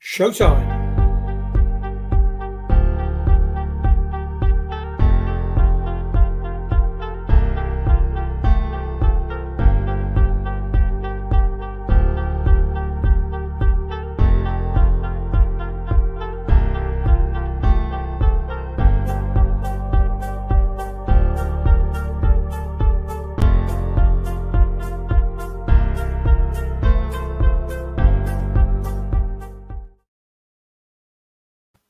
Showtime.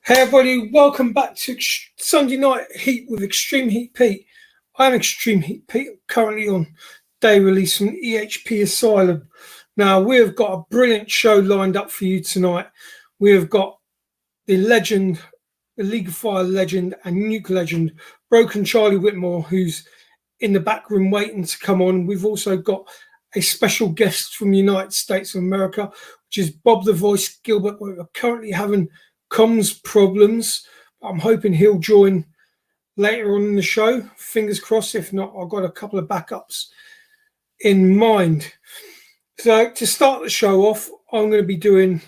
Hey everybody, welcome back to Sunday Night Heat with Extreme Heat Pete. I'm Extreme Heat Pete, currently on day release from EHP Asylum. Now, we've got a brilliant show lined up for you tonight. We have got the legend, the League of Fire legend and nuke legend, Broken Charlie Whitmore, who's in the back room waiting to come on. We've also got a special guest from the United States of America, which is Bob The Voice Gilbert. We're currently having comms problems. I'm hoping he'll join later on in the show. Fingers crossed. If not, I've got a couple of backups in mind. So to start the show off, I'm going to be doing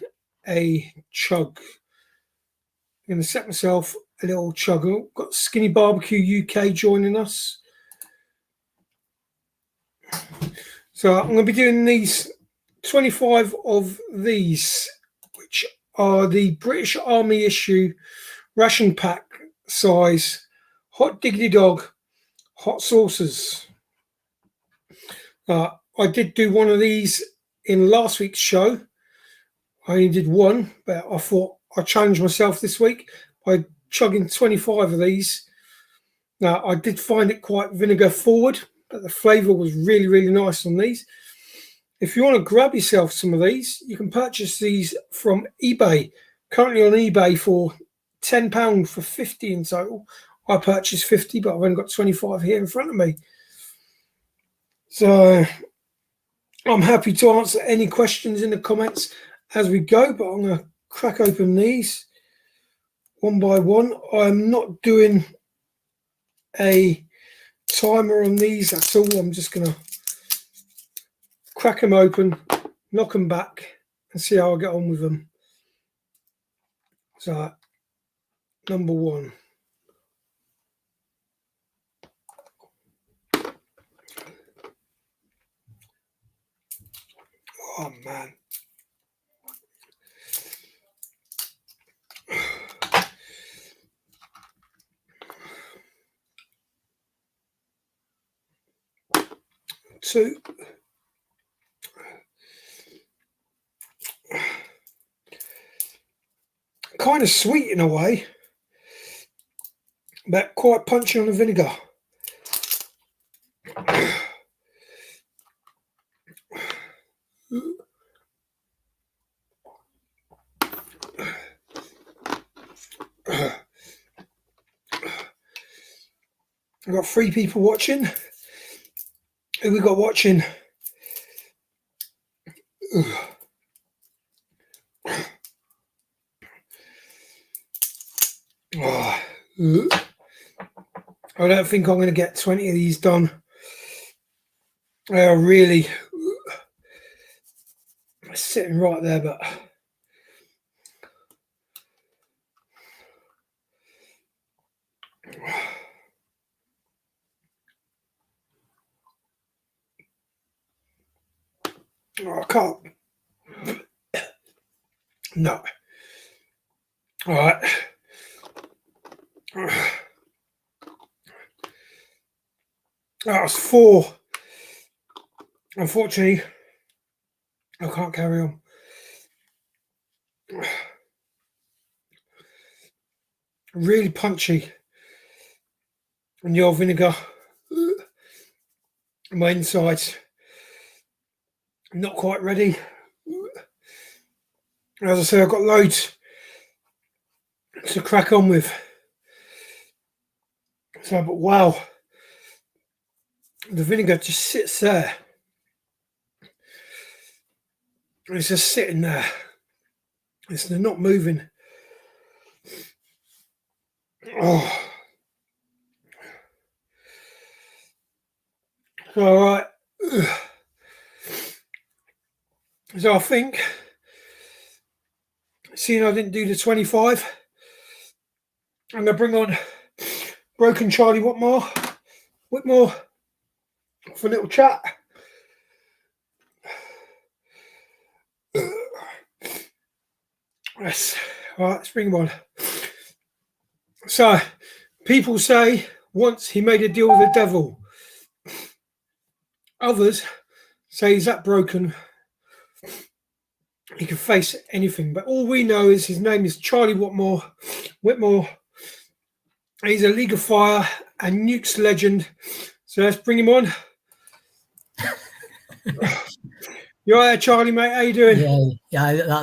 a chug. I'm going to set myself a little chug. I've got Skinny Barbecue UK joining us. So I'm going to be doing these 25 of these, which are the British Army issue ration pack size hot diggity dog hot sauces. I did do one of these in last week's show. I only did one, but I thought I'd challenge myself this week by chugging 25 of these. Now, I did find it quite vinegar forward, but the flavour was really, really nice on these. If you want to grab yourself some of these, you can purchase these from eBay. Currently on eBay for £10 for 50 in total. I purchased 50, but I've only got 25 here in front of me. So I'm happy to answer any questions in the comments as we go, but I'm going to crack open these one by one. I'm not doing a timer on these at all. I'm just going to crack them open, knock them back, and see how I get on with them. So, number one. Oh, man. Two. Kind of sweet in a way, but quite punchy on the vinegar. I've got 3 people watching. Who we got watching? Oh, I don't think I'm going to get 20 of these done. They are really sitting right there, but oh, I can't. No. All right. That was 4. Unfortunately, I can't carry on. Really punchy. And your vinegar. My insides. Not quite ready. As I say, I've got loads to crack on with. So, but wow. The vinegar just sits there. It's just sitting there. It's not moving. Oh. All right. So I think seeing I didn't do the 25, I'm going to bring on Broken Charlie Whitmore for a little chat. Yes. All right, let's bring him on. So, people say once he made a deal with the devil. Others say he's that broken he can face anything. But all we know is his name is Charlie Whitmore. He's a League of Fire and Nukes legend. So let's bring him on. You all right, Charlie, mate? How you doing? Yeah,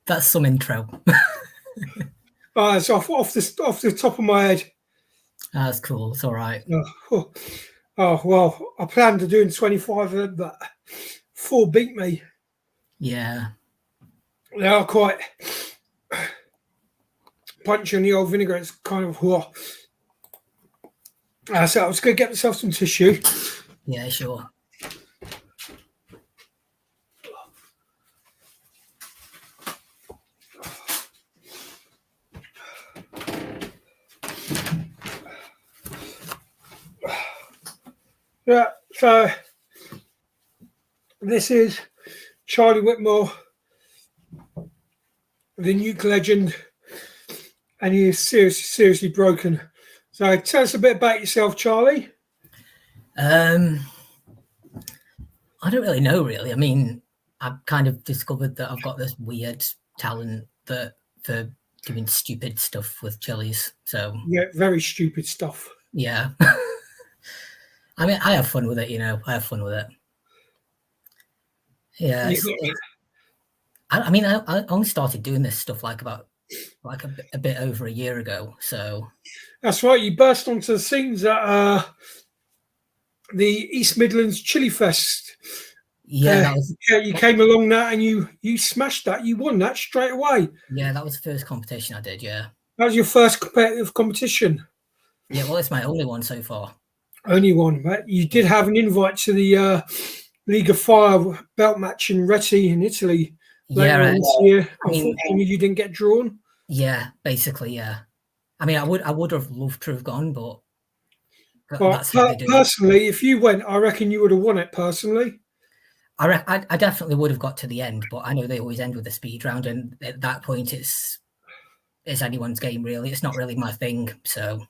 that's some intro. It's off the top of my head. That's cool. It's all right. Oh well, I planned to do 25, but 4 beat me. Yeah. They are quite punchy on the old vinegar. It's kind of so I was going to get myself some tissue. Yeah, sure. Yeah, so this is Charlie Whitmore, the Nuke legend, and he is seriously broken. So tell us a bit about yourself, Charlie. I don't really know, really. I mean, I've kind of discovered that I've got this weird talent for doing stupid stuff with chilies. So Yeah, very stupid stuff. Yeah. I mean, I have fun with it, I have fun with it. Yeah. I mean, I only started doing this stuff like a bit over a year ago. So that's right. You burst onto the scenes at the East Midlands Chili Fest. Yeah, you came along that and you smashed that. You won that straight away. Yeah, that was the first competition I did. Yeah, that was your first competitive competition. Yeah, well, it's my only one so far. Only one, but you did have an invite to the League of Fire belt match in Reti in Italy later on this year. Unfortunately, you didn't get drawn. Yeah, basically, yeah. I mean, I would have loved to have gone, but personally, if you went, I reckon you would have won it. Personally, I definitely would have got to the end, but I know they always end with a speed round, and at that point, it's anyone's game, really. It's not really my thing, so.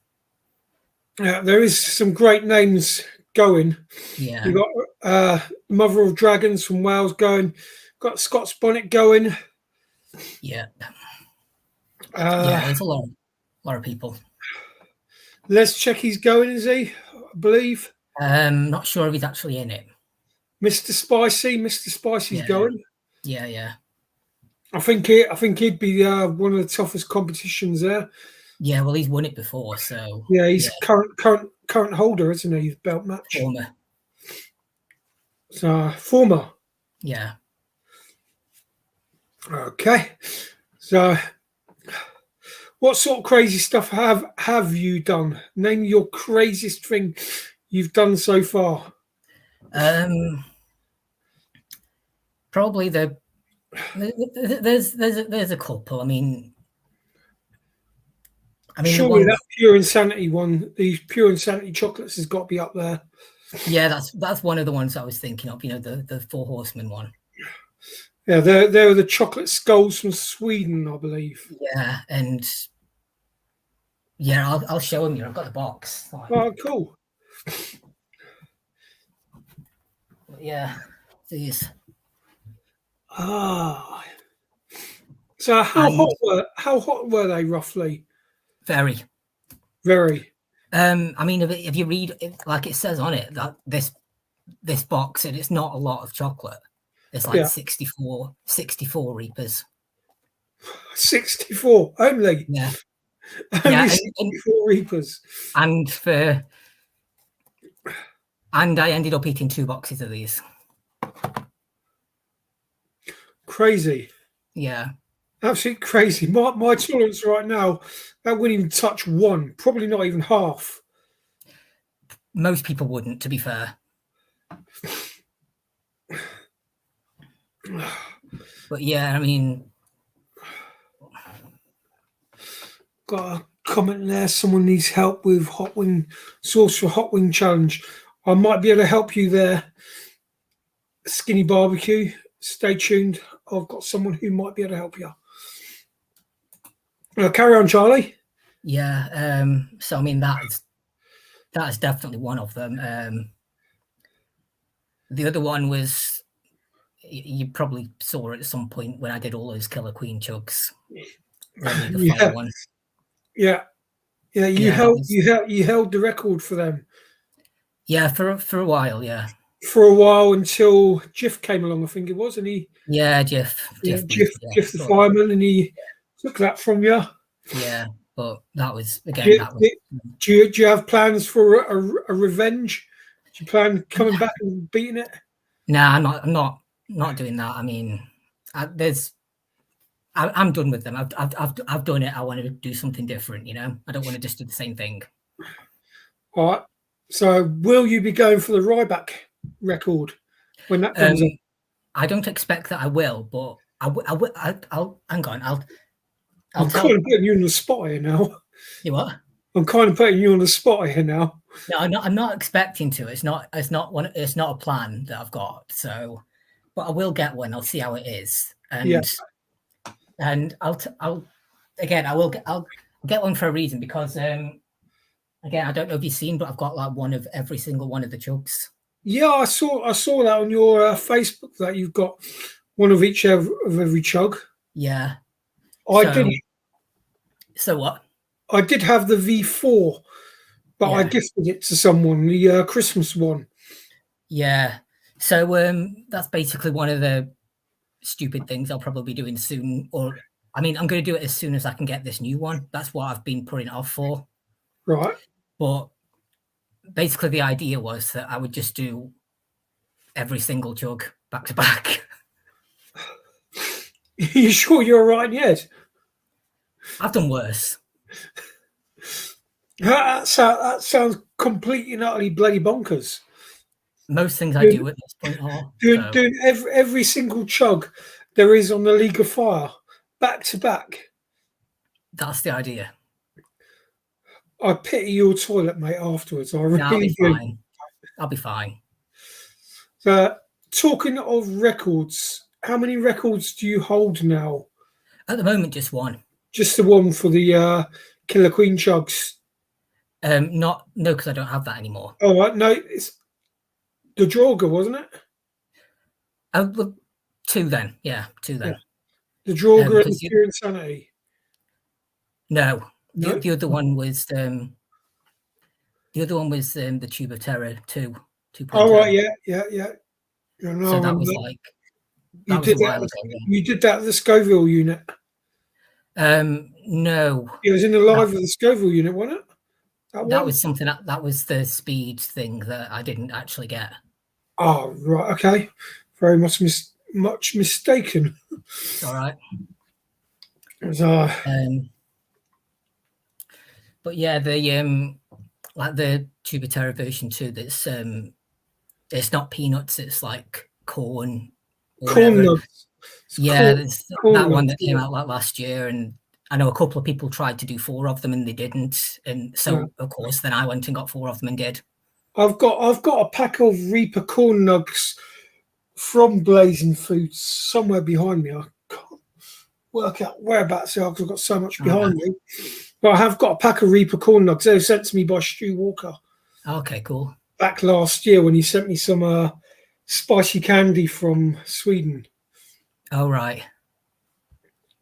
Yeah, there is some great names going. Yeah, you got Mother of Dragons from Wales going. Got Scott's Bonnet going. Yeah. Yeah, there's a lot of people. Les Checky's going, is he? I believe. Not sure if he's actually in it. Mr. Spicy's going. Yeah. I think he'd be one of the toughest competitions there. Yeah, well, he's won it before, so. Yeah, he's current holder, isn't he? Belt match. Former. Yeah. Okay. So, what sort of crazy stuff have you done? Name your craziest thing you've done so far. Probably there's a couple. I mean, surely that Pure Insanity one, the Pure Insanity chocolates, has got to be up there. Yeah, that's one of the ones I was thinking of. The Four Horsemen one. Yeah, they're the chocolate skulls from Sweden, I believe. Yeah, and yeah, I'll show them you. I've got the box. Oh, cool. Yeah, these. So how hot were they roughly? Very. I mean, if you read, like it says on it, that this box, and it's not a lot of chocolate. It's like 64 Reapers. 64 only. Yeah. Only 64 Reapers. And I ended up eating 2 boxes of these. Crazy. Yeah. Absolutely crazy. My tolerance right now, that wouldn't even touch 1, probably not even half. Most people wouldn't, to be fair. But yeah, I mean, got a comment there. Someone needs help with hot wing sauce for hot wing challenge. I might be able to help you there. Skinny barbecue. Stay tuned. I've got someone who might be able to help you. Carry on, Charlie. Yeah. So I mean that is definitely one of them. The other one was, you probably saw it at some point when I did all those Killer Queen chugs. The fire one. Yeah. You held the record for them. Yeah, for a while. Yeah. For a while until Jiff came along, I think it was, and he. Yeah, Jiff the fireman, and he took that from you. Yeah, but that was again. Do you have plans for a revenge? Do you plan coming back and beating it? Nah, I'm not doing that. I mean, I'm done with them. I've done it. I want to do something different. You know, I don't want to just do the same thing. All right. So, will you be going for the Ryback record when that comes up? I don't expect that I will, but I'll hang on. I'm kind of putting you on the spot here now. You what? I'm kind of putting you on the spot here now. No, I'm not expecting to. It's not a plan that I've got. So, but I will get one. I'll see how it is, and I'll get one for a reason, because again, I don't know if you've seen, but I've got like one of every single one of the chugs. Yeah, I saw that on your Facebook, that you've got one of each of every chug. Yeah, I didn't. So what? I did have the V4, but I gifted it to someone, the Christmas one. Yeah. So that's basically one of the stupid things I'll probably be doing soon. Or, I mean, I'm going to do it as soon as I can get this new one. That's what I've been putting it off for. Right. But basically the idea was that I would just do every single chug back to back. You sure you're right yet? I've done worse. That sounds completely and utterly bloody bonkers. Most things I do at this point are doing every single chug there is on the League of Fire back to back. That's the idea. I pity your toilet, mate, afterwards. I really do. I'll be fine. Talking of records, how many records do you hold now? At the moment, just one. Just the one for the Killer Queen chugs? No, because I don't have that anymore. Oh, right. No, it's the Droger, wasn't it? Well, two then. Yeah, two then. Yeah. The Droger and the Pure Insanity. No. The other one was the Tube of Terror 2. Oh, right, yeah. No, so that was like that was a while ago. You did that at the Scoville unit. No. It was in the live of the Scoville unit, wasn't it? That was something that was the speed thing that I didn't actually get. Oh, right, okay. Very much mistaken. It's all right. But yeah, the like the Tube of Terror version 2, that's it's not peanuts, it's like corn. Corn nuts. Yeah, there's that one that came out like last year, and I know a couple of people tried to do 4 of them and they didn't, and so of course then I went and got 4 of them and did. I've got a pack of Reaper corn nugs from Blazing Foods somewhere behind me. I can't work out whereabouts they are because I've got so much behind me. But I have got a pack of Reaper corn nugs. They were sent to me by Stu Walker. Okay, cool. Back last year when he sent me some spicy candy from Sweden. Oh, right.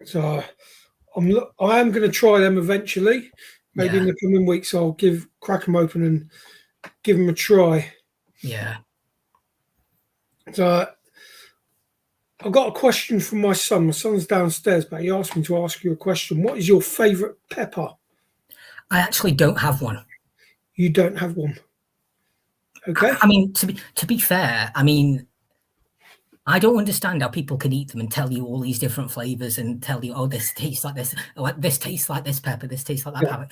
So I am going to try them eventually. Maybe in the coming weeks I'll crack them open and give them a try. Yeah. So I've got a question from my son. My son's downstairs, but he asked me to ask you a question. What is your favourite pepper? I actually don't have one. You don't have one? Okay. I mean, to be fair, I mean, I don't understand how people can eat them and tell you all these different flavors and tell you, oh, this tastes like this, oh, this tastes like this pepper, this tastes like that pepper.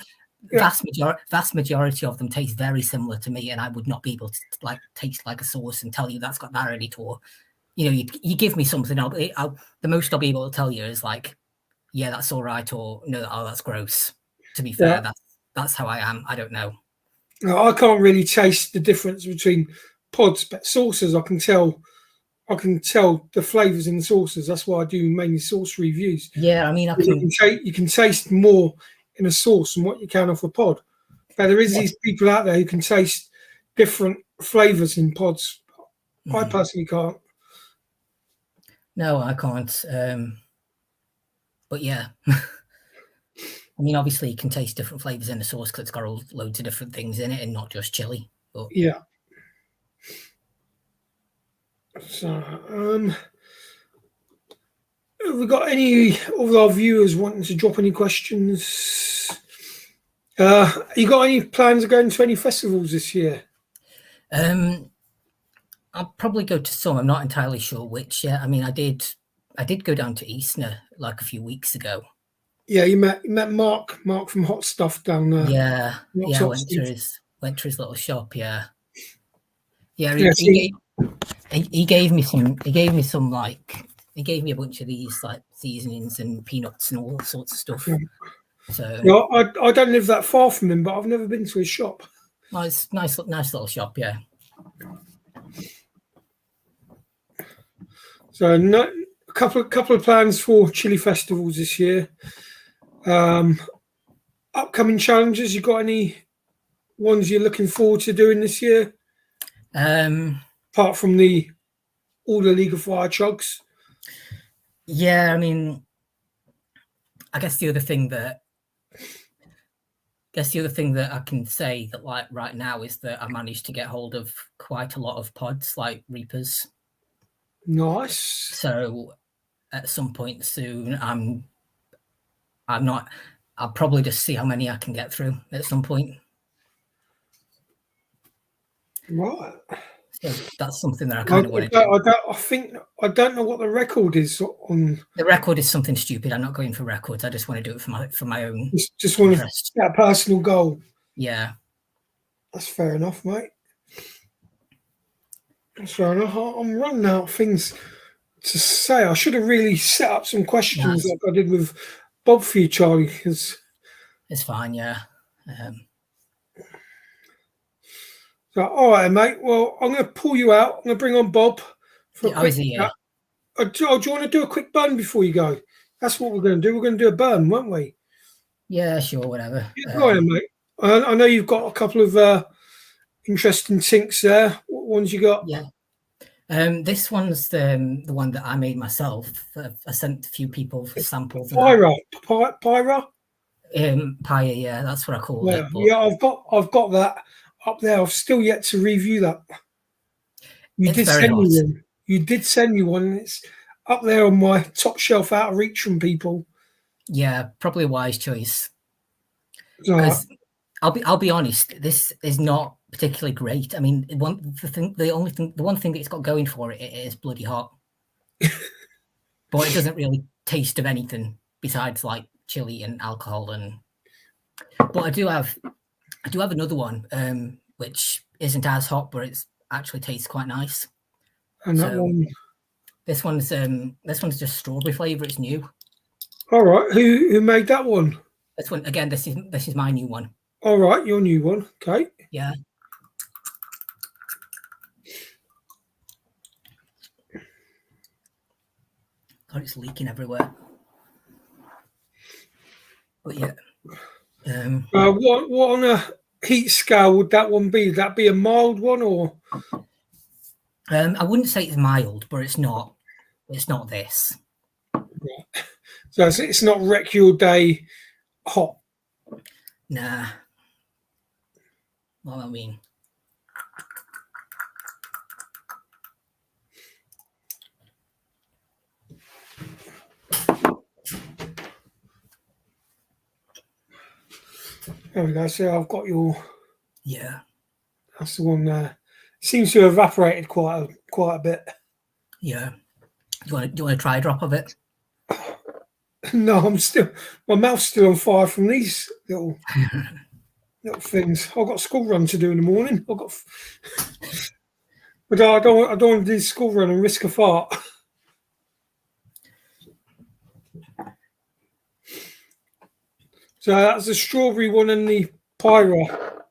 Vast majority of them taste very similar to me, and I would not be able to like taste like a sauce and tell you that's got that in it. Or, you know, you give me something, the most I'll be able to tell you is like, yeah, that's all right, or no, oh, that's gross. To be fair, that's how I am. I don't know. Now, I can't really taste the difference between pods, but sauces I can tell. I can tell the flavors in the sauces. That's why I do mainly sauce reviews. Yeah, I mean, You can taste more in a sauce than what you can off a pod. But there is these people out there who can taste different flavors in pods. I personally can't. No, I can't. But yeah, I mean, obviously, you can taste different flavors in a sauce because it's got loads of different things in it and not just chili. But Yeah. So, have we got any of our viewers wanting to drop any questions? You got any plans of going to any festivals this year? I'll probably go to some. I'm not entirely sure which yet. I mean, I did go down to Eastner like a few weeks ago. Yeah, you met Mark from Hot Stuff down there. Yeah, Mark's I Hot went Stuff. to his little shop. Yeah, yeah. Yeah, He gave me some like he gave me a bunch of these like seasonings and peanuts and all sorts of stuff. Yeah. So no, I don't live that far from him, but I've never been to his shop. nice little shop. Yeah. So a couple of plans for chili festivals this year. Upcoming challenges. You got any ones you're looking forward to doing this year? Apart from all the League of Fire chugs. Yeah, I mean, I guess the other thing that I can say that like right now is that I managed to get hold of quite a lot of pods like Reapers. Nice. So at some point soon, I'll probably just see how many I can get through at some point. Right. So that's something that I kind of want to do. I don't know what the record is on. The record is something stupid. I'm not going for records. I just want to do it for my own. Just want interest. to get a personal goal. Yeah. That's fair enough, mate. That's fair enough. I'm running out of things to say. I should have really set up some questions like I did with Bob for you, Charlie. Because it's fine, yeah. So, all right, mate. Well, I'm going to pull you out. I'm going to bring on Bob for a quick chat. Do you want to do a quick burn before you go? That's what we're going to do. We're going to do a burn, won't we? Yeah, sure, whatever. Yeah, go ahead, mate. I know you've got a couple of interesting tinks there. What ones you got? Yeah. This one's the one that I made myself. I sent a few people for samples. Pyra. Pyre, yeah, that's what I called it. But yeah, I've got that up there. I've still yet to review that. You did send me one. It's up there on my top shelf, out of reach from people. Yeah, probably a wise choice. Because I'll be honest, this is not particularly great. I mean, the one thing that it's got going for it is bloody hot. But it doesn't really taste of anything besides like chili and alcohol but I do have another one which isn't as hot, but it actually tastes quite nice. And that one, this one's just strawberry flavor. It's new. All right, who made that one? This one again. This is my new one. All right, your new one. Okay. Yeah. God, it's leaking everywhere. But yeah. What on a heat scale would that one be? Would that be a mild one or? I wouldn't say it's mild, but it's not. It's not this. Right. So it's not wreck your day hot. Nah. Well, I mean. There we go. So I've got your. Yeah. That's the one there. Seems to have evaporated quite a bit. Yeah. Do you want to try a drop of it? No, my mouth's still on fire from these little things. I've got a school run to do in the morning. But I don't want to do the school run and risk a fart. So that's the strawberry one and the Pyra.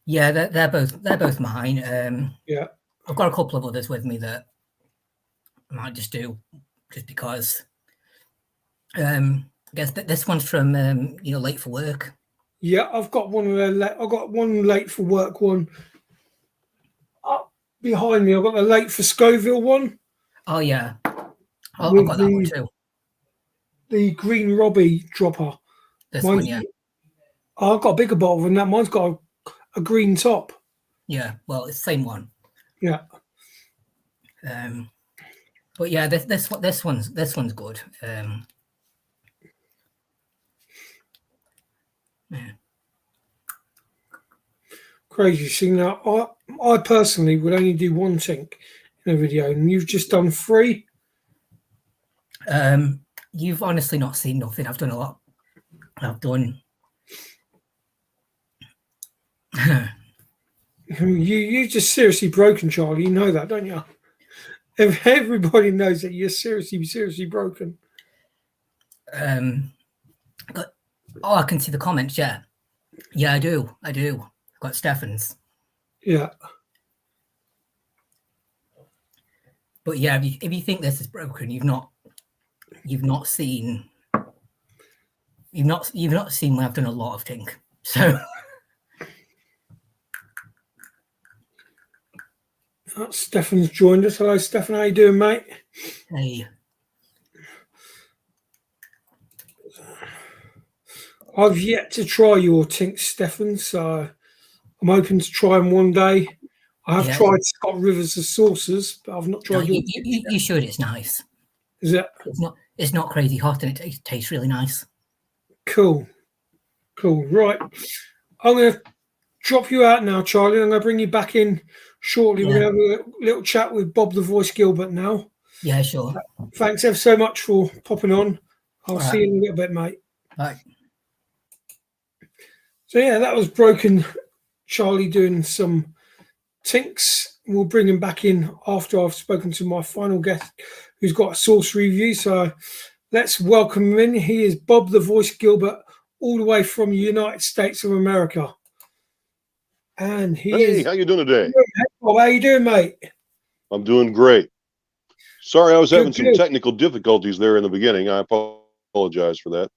Yeah, they're both mine. Yeah. I've got a couple of others with me that I might just do, just because. I guess this one's from late for work. Yeah, I've got one of the. I've got one late for work one up behind me. I've got the late for Scoville one. Oh yeah, I've with got that one too. The green Robbie dropper. This Mine's, one, yeah. I've got a bigger bottle than that. Mine's got a green top. Yeah, well, it's the same one. Yeah. But yeah, this one's good. Yeah. Crazy. See, now I personally would only do one tink in a video, and you've just done 3. You've honestly not seen nothing. I've done a lot. I've done. You just seriously broken, Charlie. You know that, don't you? Everybody knows that you're seriously broken. But, I can see the comments. Yeah, I do. I've got Stefan's. Yeah. But yeah, if you think this is broken, you've not seen when I've done a lot of tink. So. Stefan's joined us. Hello, Stefan. How you doing, mate? Hey. I've yet to try your tink, Stefan, so I'm hoping to try them one day. I have tried Scott Rivers' sauces, but I've not tried your. You should. It's nice. Is it? It's not crazy hot, and it tastes really nice. Cool. Right. I'm going to drop you out now, Charlie. I'm going to bring you back in shortly. Yeah. We're going to have a little chat with Bob The Voice Gilbert now. Yeah, sure. Thanks ever so much for popping on. I'll see you in a little bit, mate. Bye. So, yeah, that was broken Charlie doing some tinks. We'll bring him back in after I've spoken to my final guest who's got a sauce review. So let's welcome him in. He is Bob The Voice Gilbert, all the way from the United States of America. And Hey, how you doing today? Hey, Bob, how you doing, mate? I'm doing great. Sorry, I was having some technical difficulties there in the beginning. I apologize for that.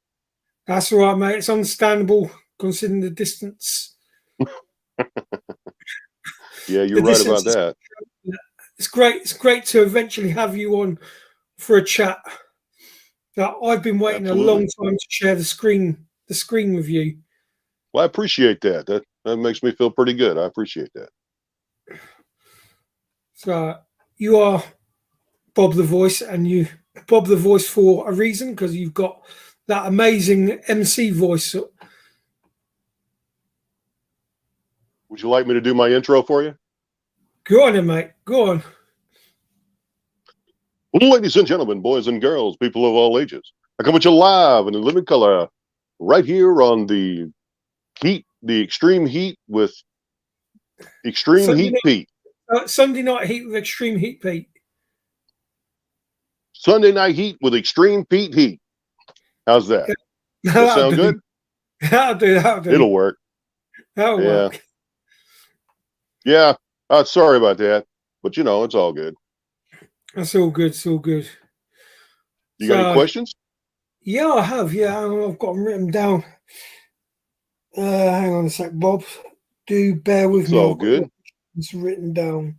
That's all right, mate. It's understandable considering the distance. Yeah, you're right about that. It's great. It's great to eventually have you on for a chat. Now, I've been waiting a long time to share the screen with you. Well, I appreciate that. That makes me feel pretty good. I appreciate that. So you are Bob The Voice, and you Bob The Voice for a reason, because you've got that amazing MC voice. Would you like me to do my intro for you? Go on then, mate. Go on. Well, ladies and gentlemen, boys and girls, people of all ages, I come at you live in living color right here on the extreme heat with Extreme Heat Pete. Sunday Night Heat with Extreme Heat Pete. Sunday Night Heat with Extreme Pete Heat. How's that? That sound good? That'll do. It'll work. That'll work. Yeah. Sorry about that, but it's all good. That's all good. It's all good. You got any questions? Yeah, I have. Yeah, I've got them written down. Hang on a sec, Bob. Do bear with me. It's all good. It's written down.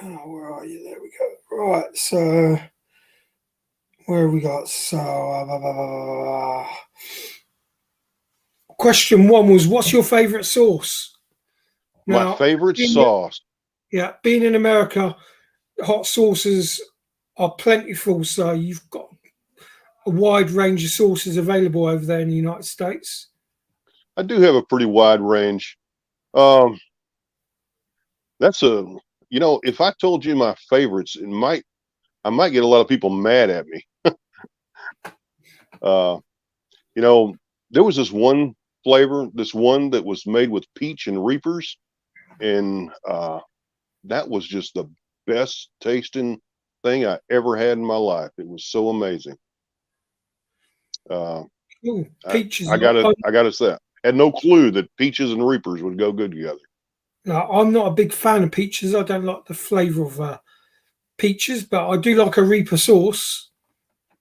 Oh, where are you? There we go. Right. So, where have we got? So, question 1 was, what's your favorite sauce? My favorite sauce. Yeah, being in America, hot sauces are plentiful, so you've got a wide range of sauces available over there in the United States. I do have a pretty wide range. That's if I told you my favorites, I might get a lot of people mad at me. There was this one flavor, that was made with peach and reapers, and that was just the best tasting thing I ever had in my life. It was so amazing. Ooh, peaches. I gotta say, I had no clue that peaches and reapers would go good together. No, I'm not a big fan of peaches. I don't like the flavour of peaches, but I do like a reaper sauce.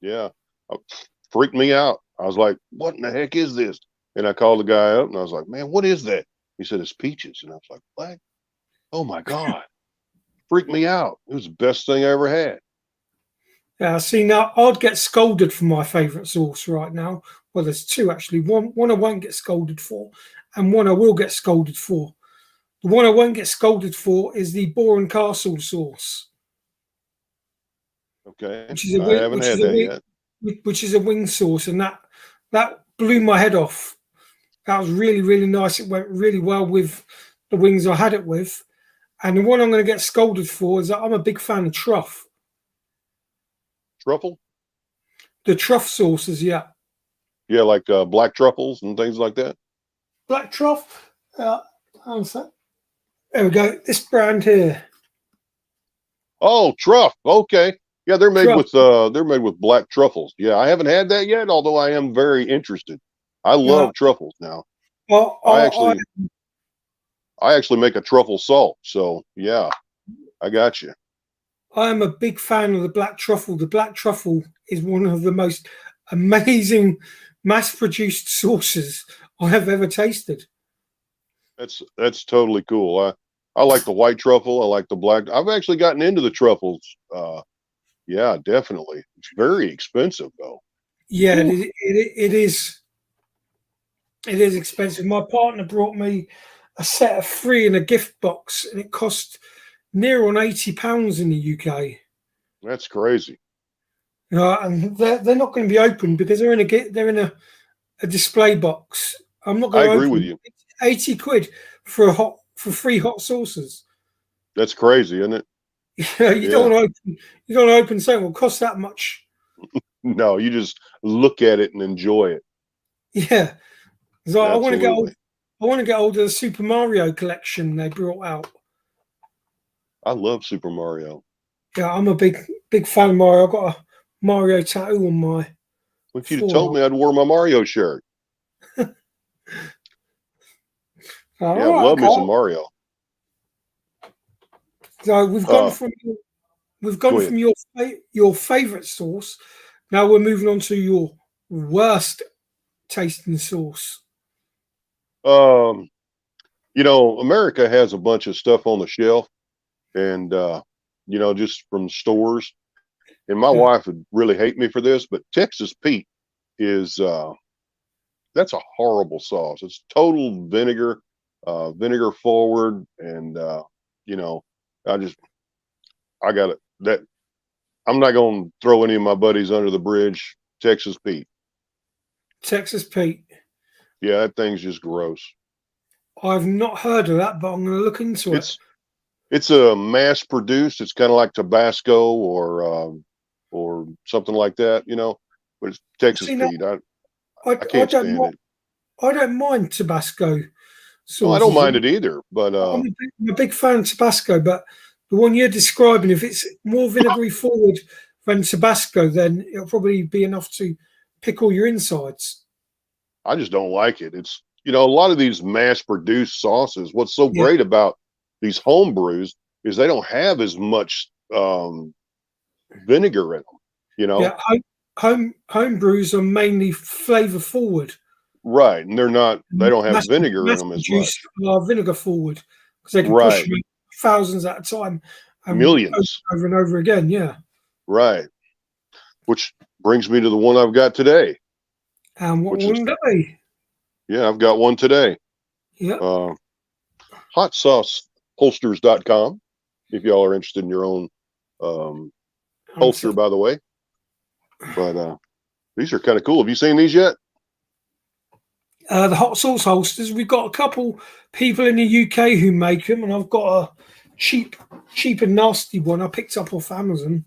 Yeah, freaked me out. I was like, "What in the heck is this?" And I called the guy up, and I was like, "Man, what is that?" He said, "It's peaches." And I was like, "What? Oh my god!" Freaked me out. It was the best thing I ever had. Yeah, see now I'd get scolded for my favourite sauce right now. Well, there's two actually. One I won't get scolded for, and one I will get scolded for. The one I won't get scolded for is the Bourne Castle sauce, Okay, which is a I wing, haven't had that yet. which is a wing sauce, and that blew my head off. That was really really nice. It went really well with the wings I had it with. And the one I'm going to get scolded for is that I'm a big fan of truff. Truffle? The truff sauces, yeah. Yeah, like black truffles and things like that. Black truff. Hang on a sec. There we go. This brand here. Oh, truff. Okay. Yeah, they're made Truff. with black truffles. Yeah, I haven't had that yet, although I am very interested. I love truffles now. Well, I actually make a truffle salt. So yeah, I got you. I am a big fan of the black truffle. The black truffle is one of the most amazing mass-produced sauces I have ever tasted. That's totally cool. I like the white truffle. I like the black. I've actually gotten into the truffles. Yeah, definitely. It's very expensive though. Yeah, it is. It is expensive. My partner brought me a set of 3 in a gift box, and it cost near on £80 in the UK. That's crazy. And they're not going to be open because they're in a display box. I'm not I going to agree open with you. 80 quid for 3 hot sauces. That's crazy, isn't it? You don't want to open something that will cost that much. No, you just look at it and enjoy it. Yeah. So I want Absolutely. to get hold of the Super Mario collection they brought out. I love Super Mario. Yeah, I'm a big fan of Mario. I've got a Mario tattoo on my If you'd have told me I'd wore my Mario shirt. Yeah, I love me some Mario. So we've gone from your favorite sauce. Now we're moving on to your worst tasting sauce. America has a bunch of stuff on the shelf, and just from stores. And my wife would really hate me for this, but Texas Pete is that's a horrible sauce. It's total vinegar, vinegar forward, and I got it. That I'm not going to throw any of my buddies under the bridge. Texas Pete. Texas Pete. Yeah, that thing's just gross. I've not heard of that, but I'm going to look into it. It's a mass produced. It's kind of like Tabasco or something like that, But it's Texas Pete. I can't stand it. I don't mind Tabasco sauces. No, I don't mind it either. But I'm a big fan of Tabasco, but the one you're describing, if it's more vinegary forward than Tabasco, then it'll probably be enough to pickle your insides. I just don't like it. It's a lot of these mass-produced sauces. What's so great about these home brews is they don't have as much vinegar in them. Yeah, home brews are mainly flavor forward. Right, and they don't have vinegar in them as much. Are vinegar forward because they can push them thousands at a time, and millions over and over again. Yeah, right. Which brings me to the one I've got today. And what one today? Yeah, I've got one today. Yeah. HotSauceHolsters.com. If y'all are interested in your own holster, by the way. But these are kind of cool. Have you seen these yet? The hot sauce holsters. We've got a couple people in the UK who make them, and I've got a cheap and nasty one I picked up off Amazon.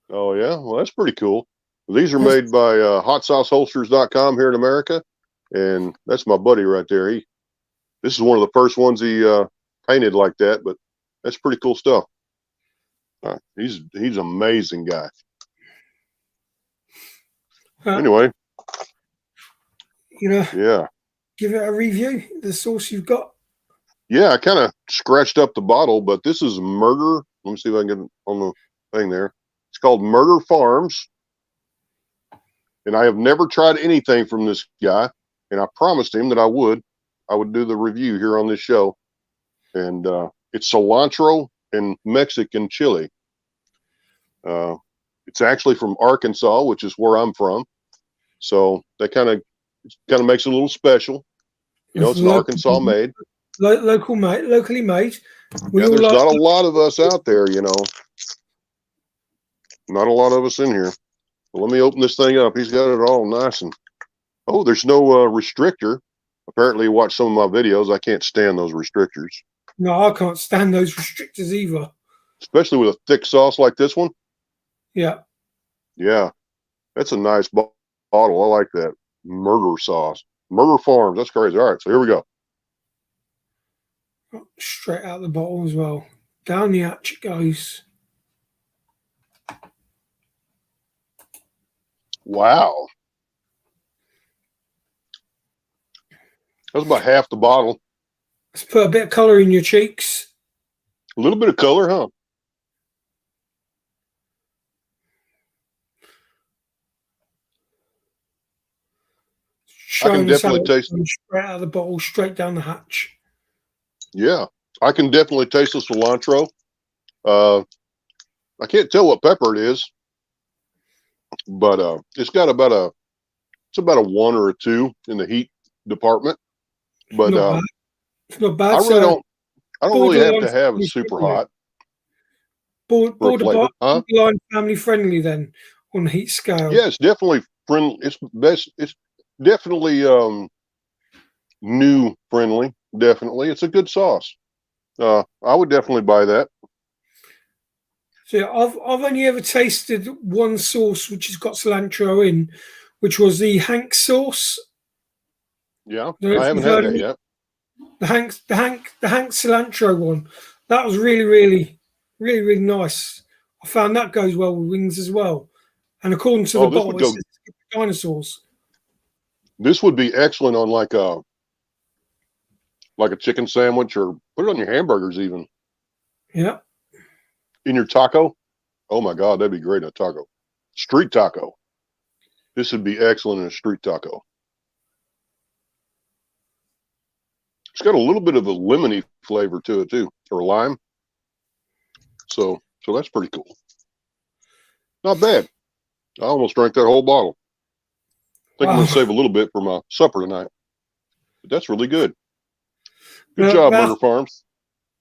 Oh yeah, well that's pretty cool. These are made by HotSauceHolsters.com here in America, and that's my buddy right there. This is one of the first ones he painted like that, but that's pretty cool stuff. He's an amazing guy. Anyway, Yeah. give it a review, the sauce you've got? Yeah, I kind of scratched up the bottle, but this is Murder. Let me see if I can get it on the thing there. It's called Murder Farms. And I have never tried anything from this guy. And I promised him that I would do the review here on this show. And it's cilantro and Mexican chili. It's actually from Arkansas, which is where I'm from. So that kind of makes it a little special. It's an Arkansas made. Locally made. Yeah, there's not a lot of us out there, Not a lot of us in here. Well, let me open this thing up. He's got it all nice and there's no restrictor. Apparently, you watch some of my videos. I can't stand those restrictors. No, I can't stand those restrictors either. Especially with a thick sauce like this one. Yeah. Yeah. That's a nice bottle. I like that. Murder sauce. Murder Farms. That's crazy. All right, so here we go. Straight out the bottle as well. Down the hatch it goes. Wow. That's about half the bottle. Let's put a bit of colour in your cheeks. A little bit of color, huh? I can definitely taste it. Straight out of the bottle, straight down the hatch. Yeah, I can definitely taste the cilantro. I can't tell what pepper it is, but it's got about a 1 or a 2 in the heat department. But it's not bad. I don't really have to have it super hot. Borderline family friendly then on the heat scale. Yeah, it's definitely friendly. It's definitely new friendly. Definitely, it's a good sauce. I would definitely buy that. So I've only ever tasted one sauce which has got cilantro in, which was the Hank sauce. Yeah, I haven't had that yet. The Hank cilantro one. That was really, really, really, really nice. I found that goes well with wings as well. And according to the bottle, it's dinosaurs. This would be excellent on like a chicken sandwich, or put it on your hamburgers even. Yeah. In your taco. Oh my God, that'd be great in a taco. Street taco. This would be excellent in a street taco. It's got a little bit of a lemony flavor to it too, or lime. So that's pretty cool. Not bad. I almost drank that whole bottle. I think I'm going to save a little bit for my supper tonight. But that's really good. Good job, Murder Farms.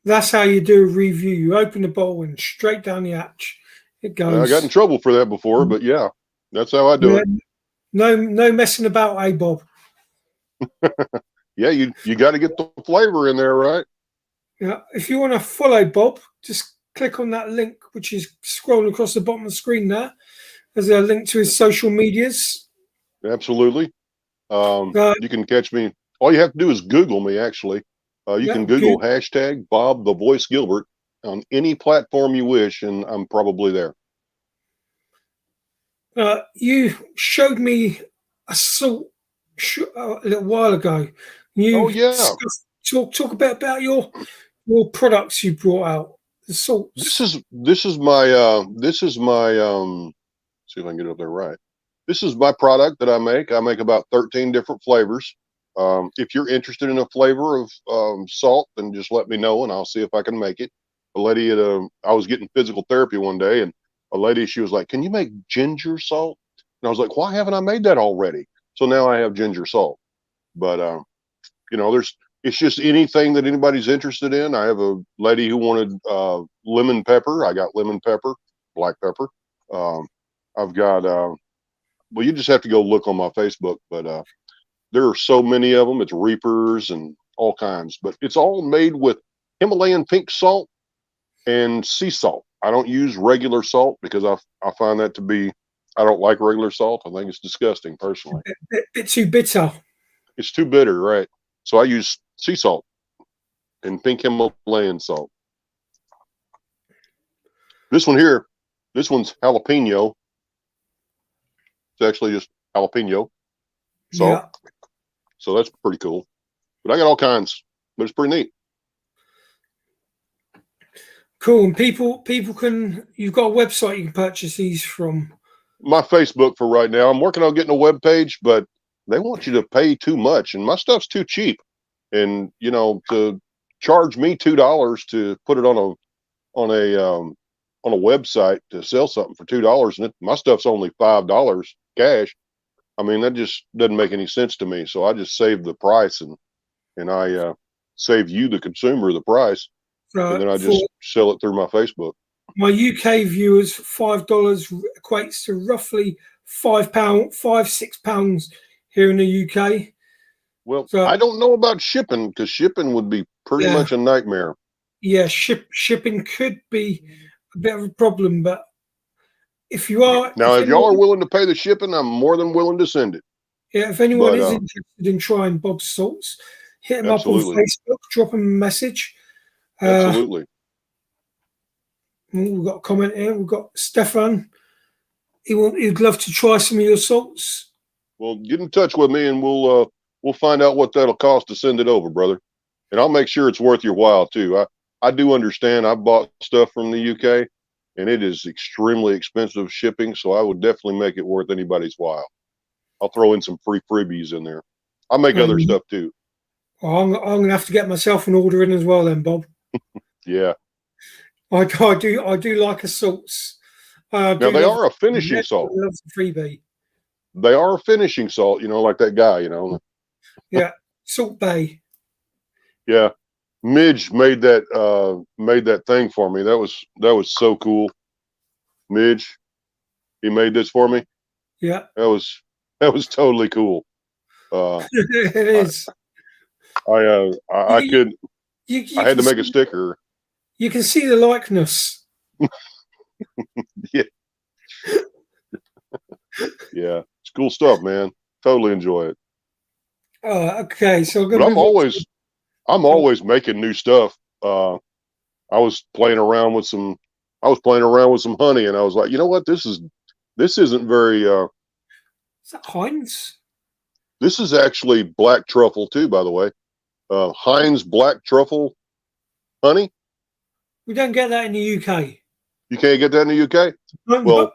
That's how you do a review. You open the bottle and straight down the hatch it goes. I got in trouble for that before, but yeah, that's how I do it. No messing about, Bob? Yeah, you got to get the flavor in there, right? Yeah. If you want to follow Bob, just click on that link, which is scrolling across the bottom of the screen there. There's a link to his social medias. Absolutely. You can catch me. All you have to do is Google me, actually. You can Google hashtag Bob The Voice Gilbert on any platform you wish, and I'm probably there. You showed me a salt a little while ago. Talk a bit about your products you brought out. The salts. This is my see if I can get it up there right. This is my product that I make. I make about 13 different flavors. If you're interested in a flavor of salt, then just let me know and I'll see if I can make it. A lady I was getting physical therapy one day, and a lady, she was like, "Can you make ginger salt?" And I was like, "Why haven't I made that already?" So now I have ginger salt. But it's just anything that anybody's interested in. I have a lady who wanted lemon pepper. I got lemon pepper, black pepper. I've got well, you just have to go look on my Facebook, but there are so many of them. It's Reapers and all kinds, but it's all made with Himalayan pink salt and sea salt. I don't use regular salt because I find that to be, I don't like regular salt. I think it's disgusting personally. Bit too bitter. It's too bitter, right? So I use sea salt and pink Himalayan salt. This one here, this one's jalapeno. It's actually just jalapeno salt. So that's pretty cool. But I got all kinds. But it's pretty neat. Cool. And people can. You've got a website you can purchase these from. My Facebook for right now. I'm working on getting a web page, but they want you to pay too much, and my stuff's too cheap. And to charge me $2 to put it on a website to sell something for $2, and my stuff's only $5 cash. I mean, that just doesn't make any sense to me. So I just save the price, and I save you, the consumer, the price, and then I just sell it through my Facebook. My UK viewers, $5 equates to roughly £6 here in the UK. Well, so, I don't know about shipping, because shipping would be pretty much a nightmare. Yeah, shipping could be a bit of a problem, but if you are if y'all are willing to pay the shipping, I'm more than willing to send it. Yeah, if anyone is interested in trying Bob's salts, hit him up on Facebook, drop him a message. Absolutely. We've got a comment here. We've got Stefan. He'd love to try some of your salts. Well, get in touch with me, and we'll find out what that'll cost to send it over, brother. And I'll make sure it's worth your while too. I do understand. I bought stuff from the UK, and it is extremely expensive shipping. So I would definitely make it worth anybody's while. I'll throw in some free freebies in there. I'll make other stuff too. Well, I'm gonna have to get myself an order in as well, then, Bob. Yeah. I do like a salts. Now they are a finishing salt. I love the freebie. They are a finishing salt, like that guy, Yeah, Salt Bay. Yeah, Midge made that thing for me. That was so cool. Midge, he made this for me. Yeah, that was totally cool. It is. I had to make a sticker. You can see the likeness. Yeah. Yeah, it's cool stuff, man. Totally enjoy it. Oh, okay. So I'm always making new stuff. I was playing around with some honey, and I was like, you know what? This isn't very. Is that Heinz? This is actually black truffle too, by the way. Heinz black truffle honey. We don't get that in the UK. You can't get that in the UK? Well,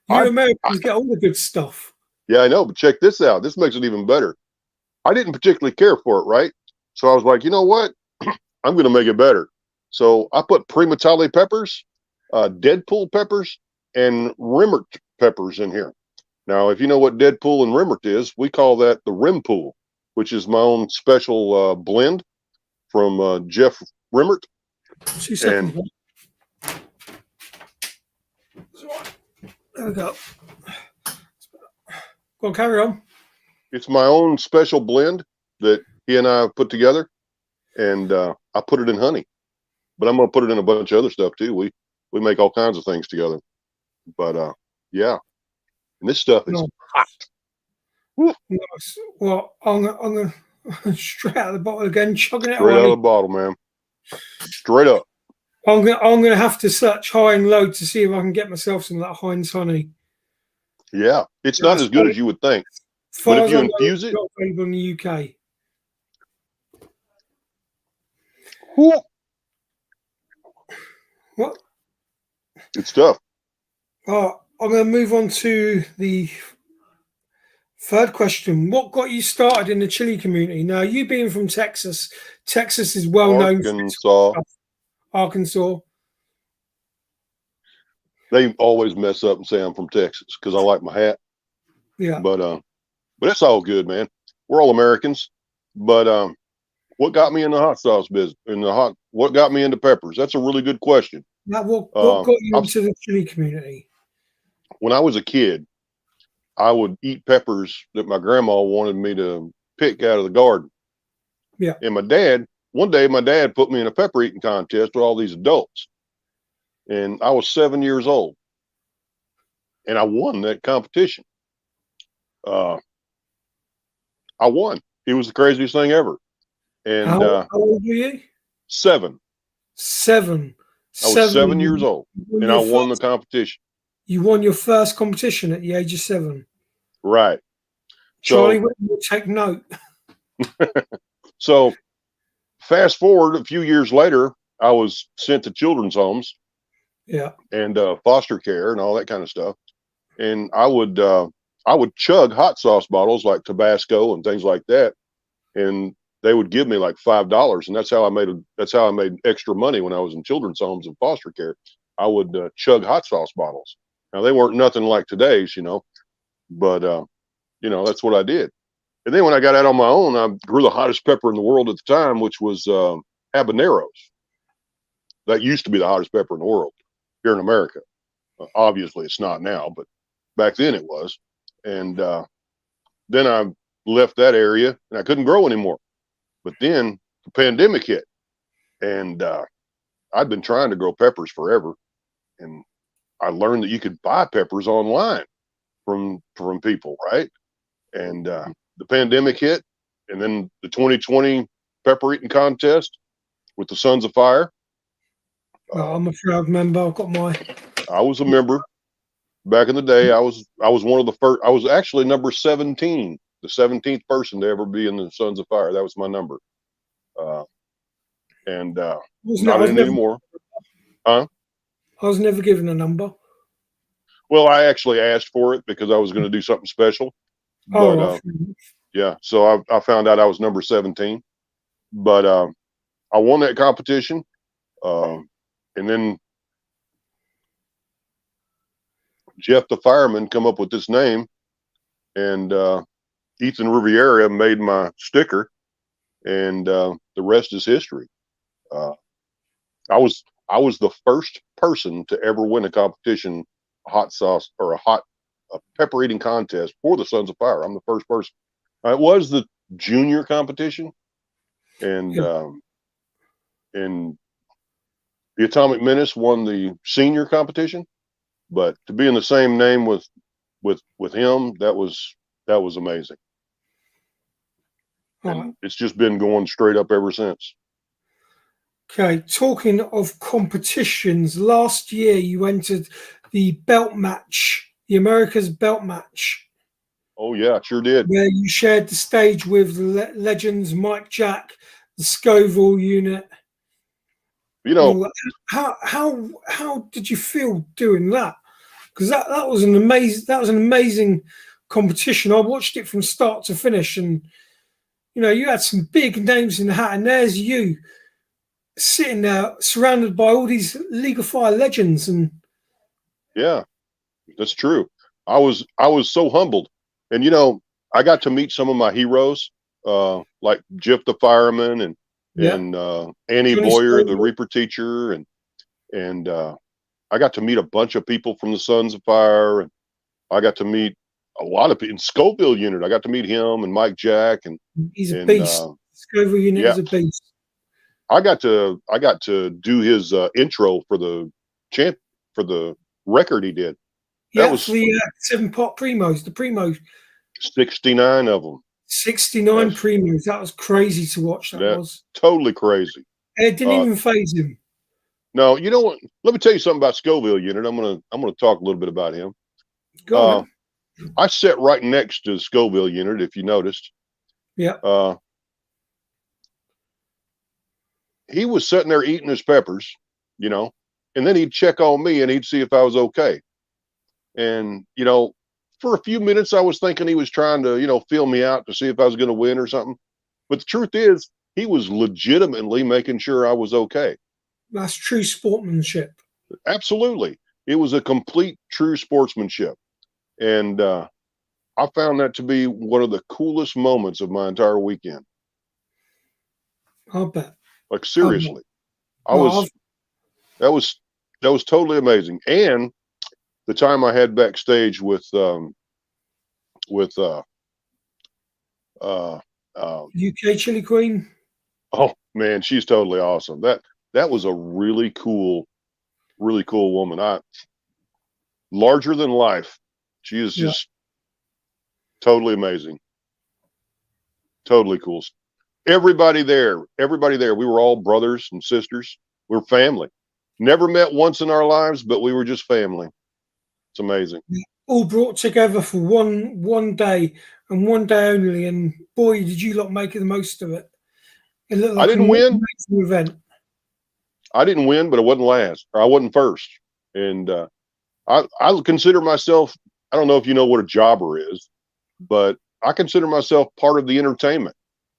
you Americans get all the good stuff. Yeah, I know, but check this out. This makes it even better. I didn't particularly care for it, right? So I was like, you know what? I'm going to make it better. So I put Primatale peppers, Deadpool peppers, and Rimmert peppers in here. Now, if you know what Deadpool and Rimmert is, we call that the Rimpool, which is my own special blend from Jeff Rimmert. 2 seconds. There we go. Go on, carry on. It's my own special blend that he and I put together, and I put it in honey. But I'm going to put it in a bunch of other stuff too. We make all kinds of things together. But yeah, and this stuff is hot. Nice. Well, I'm gonna straight out of the bottle again, chugging it straight away. Out of the bottle, man. Straight up. I'm gonna have to search high and low to see if I can get myself some of that Heinz honey. Yeah, it's not as good as you would think. But if you infuse it, available in the UK. What? Good stuff. I'm going to move on to the third question. What got you started in the chili community? Now, you being from Texas, Texas is well known for Arkansas. They always mess up and say I'm from Texas because I like my hat. Yeah. But it's all good, man. We're all Americans. But what got me in the hot sauce business? What got me into peppers? That's a really good question. Now, what got you into the chili community? When I was a kid, I would eat peppers that my grandma wanted me to pick out of the garden. Yeah. And one day my dad put me in a pepper eating contest with all these adults. And I was 7 years old. And I won that competition. I won. It was the craziest thing ever. And how old were you? 7. 7. I was 7 years old, and I won the competition. You won your first competition at the age of 7. Right. Charlie, will take note. So fast forward a few years later, I was sent to children's homes Yeah. and foster care and all that kind of stuff. And I would chug hot sauce bottles like Tabasco and things like that, and they would give me like $5, and that's how I made extra money when I was in children's homes and foster care. I would chug hot sauce bottles. Now they weren't nothing like today's, but that's what I did. And then when I got out on my own, I grew the hottest pepper in the world at the time, which was habaneros. That used to be the hottest pepper in the world here in America. Obviously, it's not now, but back then it was. And then I left that area and I couldn't grow anymore. But then the pandemic hit, and I'd been trying to grow peppers forever. And I learned that you could buy peppers online from people, right? And the pandemic hit, and then the 2020 pepper eating contest with the Sons of Fire. I'm a proud member. I've got my. I was a member back in the day. I was one of the first. I was actually number 17, the 17th person to ever be in the Sons of Fire. That was my number. Not anymore. Huh? I was never given a number. Well, I actually asked for it because I was going to do something special. But yeah, so I found out I was number 17. But I won that competition. And then Jeff the fireman come up with this name, and Ethan Riviera made my sticker, and the rest is history. I was the first person to ever win a competition, a hot sauce or a pepper eating contest for the Sons of Fire. I'm the first person. It was the junior competition, and the Atomic Menace won the senior competition. But to be in the same name with him, that was amazing. And it's just been going straight up ever since. Okay, talking of competitions, last year you entered the belt match, the America's belt match. Oh yeah, sure did. Where you shared the stage with legends Mike Jack, the Scoville unit. How did you feel doing that? Because that was an amazing competition. I watched it from start to finish, and you had some big names in the hat, and there's you sitting there surrounded by all these League of Fire legends. And yeah, that's true. I was so humbled, and I got to meet some of my heroes, like Jeff the fireman and Annie Johnny Boyer, Scoville, the Reaper teacher, and I got to meet a bunch of people from the Sons of Fire, and I got to meet a lot of people in Scoville unit. I got to meet him and Mike Jack, and he's a beast. Scoville unit is a beast. I got to do his intro for the record he did. That was the 7-pot primos, the primos. 69 of them. 69 primos. That was crazy to watch. That was totally crazy. It didn't even faze him. No, you know what? Let me tell you something about Scoville unit. I'm gonna talk a little bit about him. Go on. I sat right next to Scoville unit, if you noticed. Yeah. He was sitting there eating his peppers, and then he'd check on me and he'd see if I was okay. And for a few minutes I was thinking he was trying to, feel me out to see if I was going to win or something. But the truth is, he was legitimately making sure I was okay. That's true sportsmanship. Absolutely. It was a complete true sportsmanship. And I found that to be one of the coolest moments of my entire weekend. I'll bet. Like seriously. That was totally amazing. And the time I had backstage with UK Chili Queen. Oh man, she's totally awesome. That was a really cool woman. Larger than life. She is just totally amazing. Totally cool. Everybody there, we were all brothers and sisters. We were family. Never met once in our lives, but we were just family. It's amazing. All brought together for one day and one day only, and boy, did you lot make the most of it. It looked like I didn't win. amazing event. I didn't win, but I wasn't last, or I wasn't first. And I consider myself, I don't know if you know what a jobber is, but I consider myself part of the entertainment,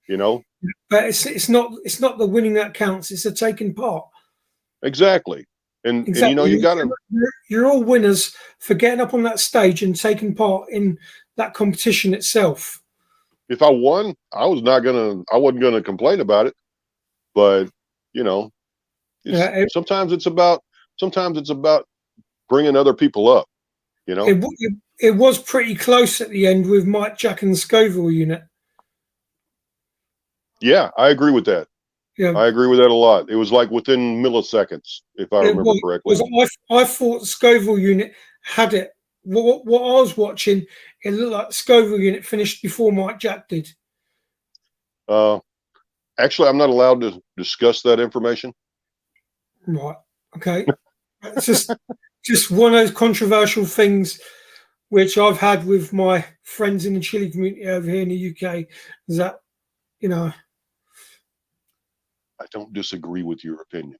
you know? But it's not the winning that counts, it's the taking part. Exactly. And Exactly. you know, you got to. You're all winners for getting up on that stage and taking part in that competition itself. If I won, I wasn't gonna complain about it. But you know, sometimes it's about bringing other people up. You know, it was pretty close at the end with Mike, Jack, and the Scoville unit. Yeah, I agree with that. Yeah, I agree with that a lot. It was like within milliseconds, if I remember correctly. I thought the Scoville unit had it. What I was watching, it looked like the Scoville unit finished before Mike Jack did. Actually, I'm not allowed to discuss that information. Right. Okay. It's just one of those controversial things which I've had with my friends in the chili community over here in the UK. Is that, you know, I don't disagree with your opinion.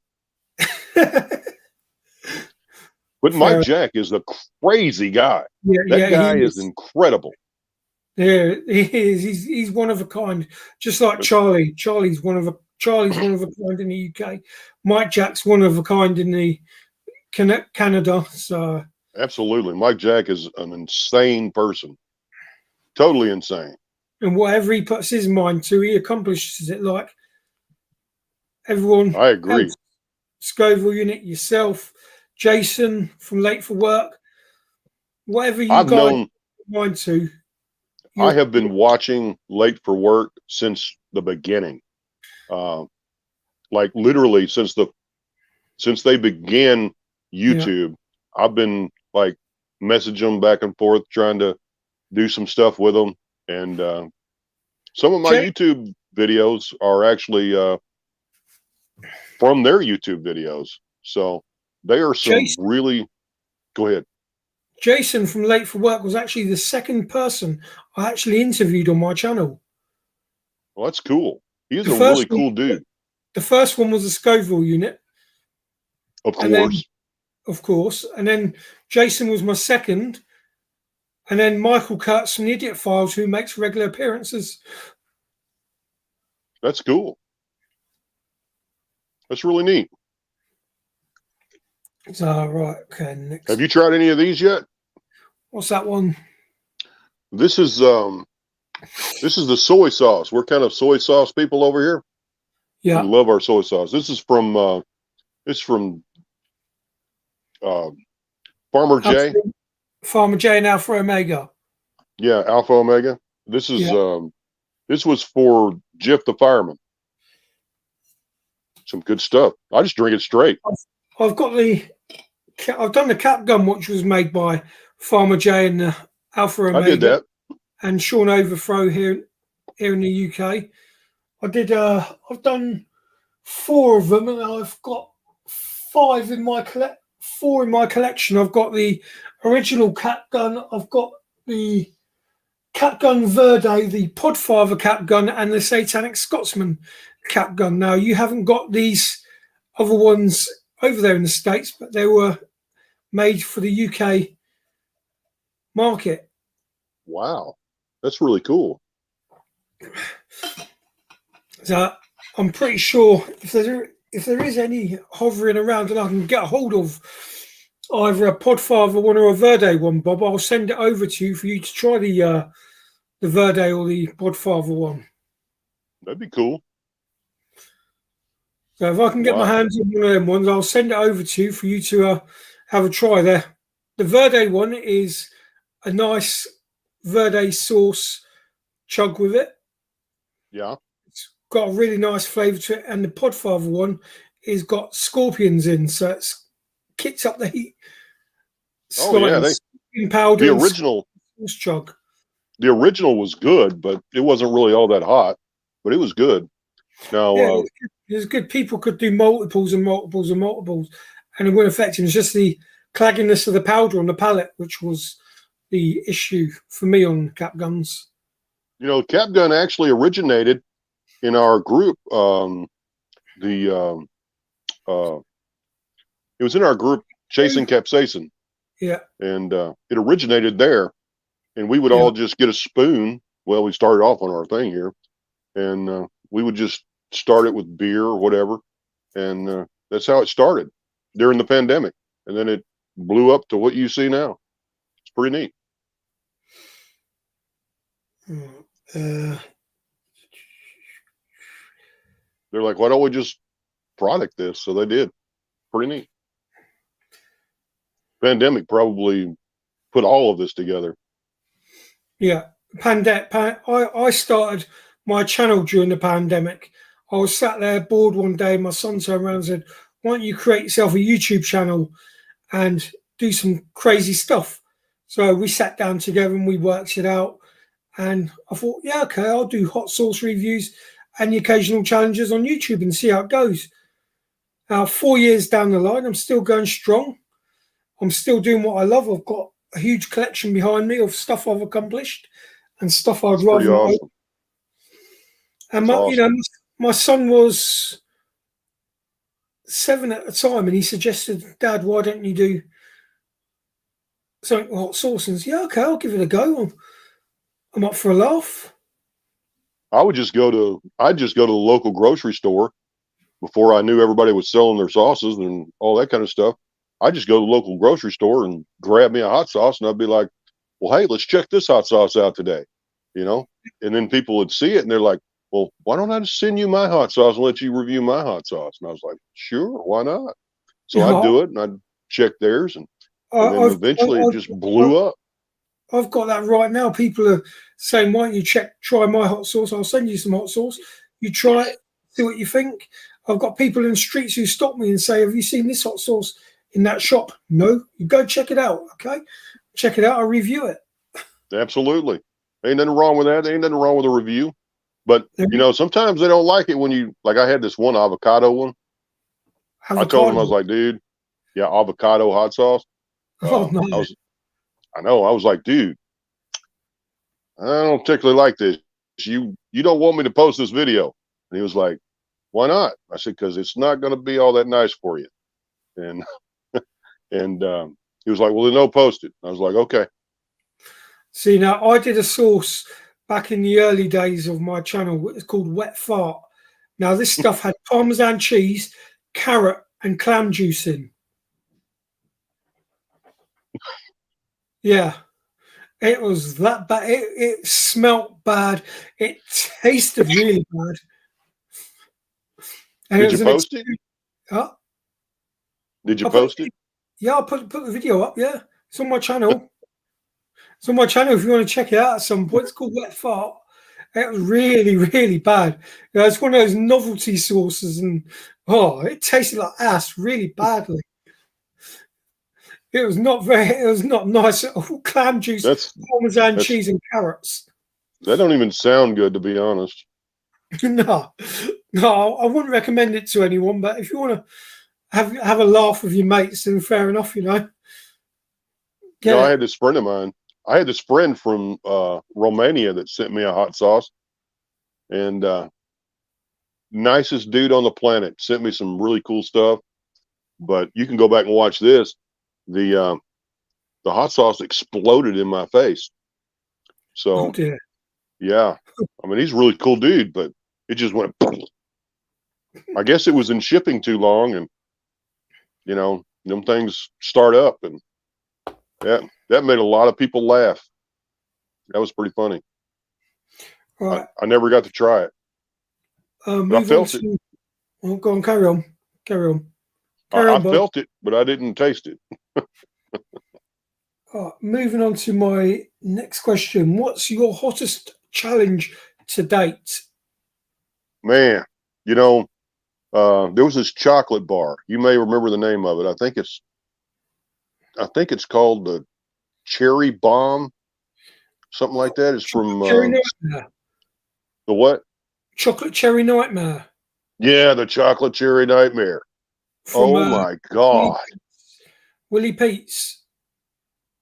But Mike Jack is a crazy guy. That guy is incredible. Yeah, he is. He's one of a kind. Just like Charlie. Charlie's one of a kind in the UK. Mike Jack's one of a kind in the Canada. So absolutely, Mike Jack is an insane person. Totally insane. And whatever he puts his mind to, he accomplishes it. Like everyone. I agree. Scoville unit, yourself, Jason from Late for Work, whatever you guys put your mind to. I have been watching Late for Work since the beginning. Like literally since they began YouTube, I've been like messaging them back and forth, trying to do some stuff with them. And some of my YouTube videos are actually from their YouTube videos. So they are really, go ahead. Jason from Late for Work was actually the second person I actually interviewed on my channel. Well, that's cool. He's a really cool dude. The first one was the Scoville unit. Of course. And then Jason was my second. And then Michael Kurtz from the Idiot Files, who makes regular appearances. That's cool. That's really neat. So, right, okay. Next. Have you tried any of these yet? What's that one? This is the soy sauce. We're kind of soy sauce people over here. Yeah, we love our soy sauce. This is from Farmer J. Farmer J and Alpha Omega. Yeah, Alpha Omega. This is this was for Jeff the Fireman. Some good stuff. I just drink it straight. I've done the cap gun, which was made by Farmer J and Alpha Omega. I did that. And Sean Overthrow here in the UK. I've done 4 of them, and I've got 4 in my collection. I've got the original cap gun. I've got the cap gun Verde, the Podfather cap gun, and the Satanic Scotsman cap gun. Now, you haven't got these other ones over there in the States, but they were made for the UK market. Wow, that's really cool. So I'm pretty sure if there is any hovering around and I can get a hold of either a Podfather one or a Verde one, Bob, I'll send it over to you for you to try the Verde or the Podfather one. That'd be cool. So if I can get my hands on one of them ones, I'll send it over to you for you to have a try there. The Verde one is a nice Verde sauce chug with it. Yeah. It's got a really nice flavour to it. And the Podfather one is got scorpions in, so it kicks up the heat. Powder. The original sauce chug. The original was good, but it wasn't really all that hot. But it was good. Now, it was good. People could do multiples and multiples and multiples, and it wouldn't affect him. It's just the clagginess of the powder on the palate, which was the issue for me on cap guns. You know, cap gun actually originated in our group. It was in our group, Chasing Capsaicin, Yeah. and it originated there. And we would Yeah. all just get a spoon. Well, we started off on our thing here, and we would just start it with beer or whatever, and that's how it started during the pandemic, and then it blew up to what you see now. It's pretty neat. Uh, They're like, why don't we just product this? So they did. Pretty neat. Pandemic probably put all of this together. yeah. I started my channel during the pandemic. I was sat there bored one day. My son turned around and said, "Why don't you create yourself a YouTube channel and do some crazy stuff?" So we sat down together and we worked it out. And I thought, yeah, okay, I'll do hot sauce reviews and the occasional challenges on YouTube and see how it goes. Now, 4 years down the line, I'm still going strong. I'm still doing what I love. I've got a huge collection behind me of stuff I've accomplished and stuff I'd It's rather pretty not. awesome. And That's you know, awesome. my son was 7 at the time, and he suggested, "Dad, why don't you do something with hot sauce?" And I said, yeah, okay, I'll give it a go. I'm up for a laugh. I'd just go to the local grocery store before I knew everybody was selling their sauces and all that kind of stuff. I'd just go to the local grocery store and grab me a hot sauce, and I'd be like, well, hey, let's check this hot sauce out today, you know? And then people would see it and they're like, well, why don't I just send you my hot sauce and let you review my hot sauce? And I was like, sure, why not? So Yeah, I'd do it and I'd check theirs, and then I've, eventually it just blew up. I've got that right now. People are saying, why don't you try my hot sauce? I'll send you some hot sauce. You try it, see what you think. I've got people in the streets who stop me and say, have you seen this hot sauce in that shop? No, you go check it out. Okay. Check it out. I'll review it. Absolutely. Ain't nothing wrong with that. Ain't nothing wrong with a review. But, you know, sometimes they don't like it when you, like I had this one avocado one. I told him, I was like, dude, yeah, avocado hot sauce. Oh, no. I was like, dude, I don't particularly like this. You don't want me to post this video. And he was like, why not? I said, because it's not going to be all that nice for you. And he was like, well, then no, post it. I was like, okay. See, now I did a sauce back in the early days of my channel. It's called Wet Fart. Now, this stuff had Parmesan cheese, carrot, and clam juice in. Yeah. It was that bad. It smelt bad. It tasted really bad. And Did you post it? Huh? Did you post it? Yeah, I put the video up. Yeah, it's on my channel. It's on my channel if you want to check it out at some point. It's called Wet Fart. It was really, really bad. You know, it's one of those novelty sauces, and it tasted like ass really badly. It was not nice at all. Clam juice, Parmesan cheese, and carrots. That don't even sound good, to be honest. No, I wouldn't recommend it to anyone. But if you want to have a laugh with your mates, then fair enough, you know. I had this friend of mine. I had this friend from Romania that sent me a hot sauce, and nicest dude on the planet. Sent me some really cool stuff. But you can go back and watch this. The hot sauce exploded in my face. So, yeah, I mean, he's a really cool dude, but it just went. I guess it was in shipping too long, and you know, them things start up, and that made a lot of people laugh. That was pretty funny. Right. I never got to try it. But I felt it. Go on, carry on. I felt it, but I didn't taste it. Moving on to my next question. What's your hottest challenge to date? Man, you know, there was this chocolate bar. You may remember the name of it. I think it's called the Cherry Bomb, something like that. It's from the what? Chocolate Cherry Nightmare. Yeah, the Chocolate Cherry Nightmare. From, my God. Willie Pete's.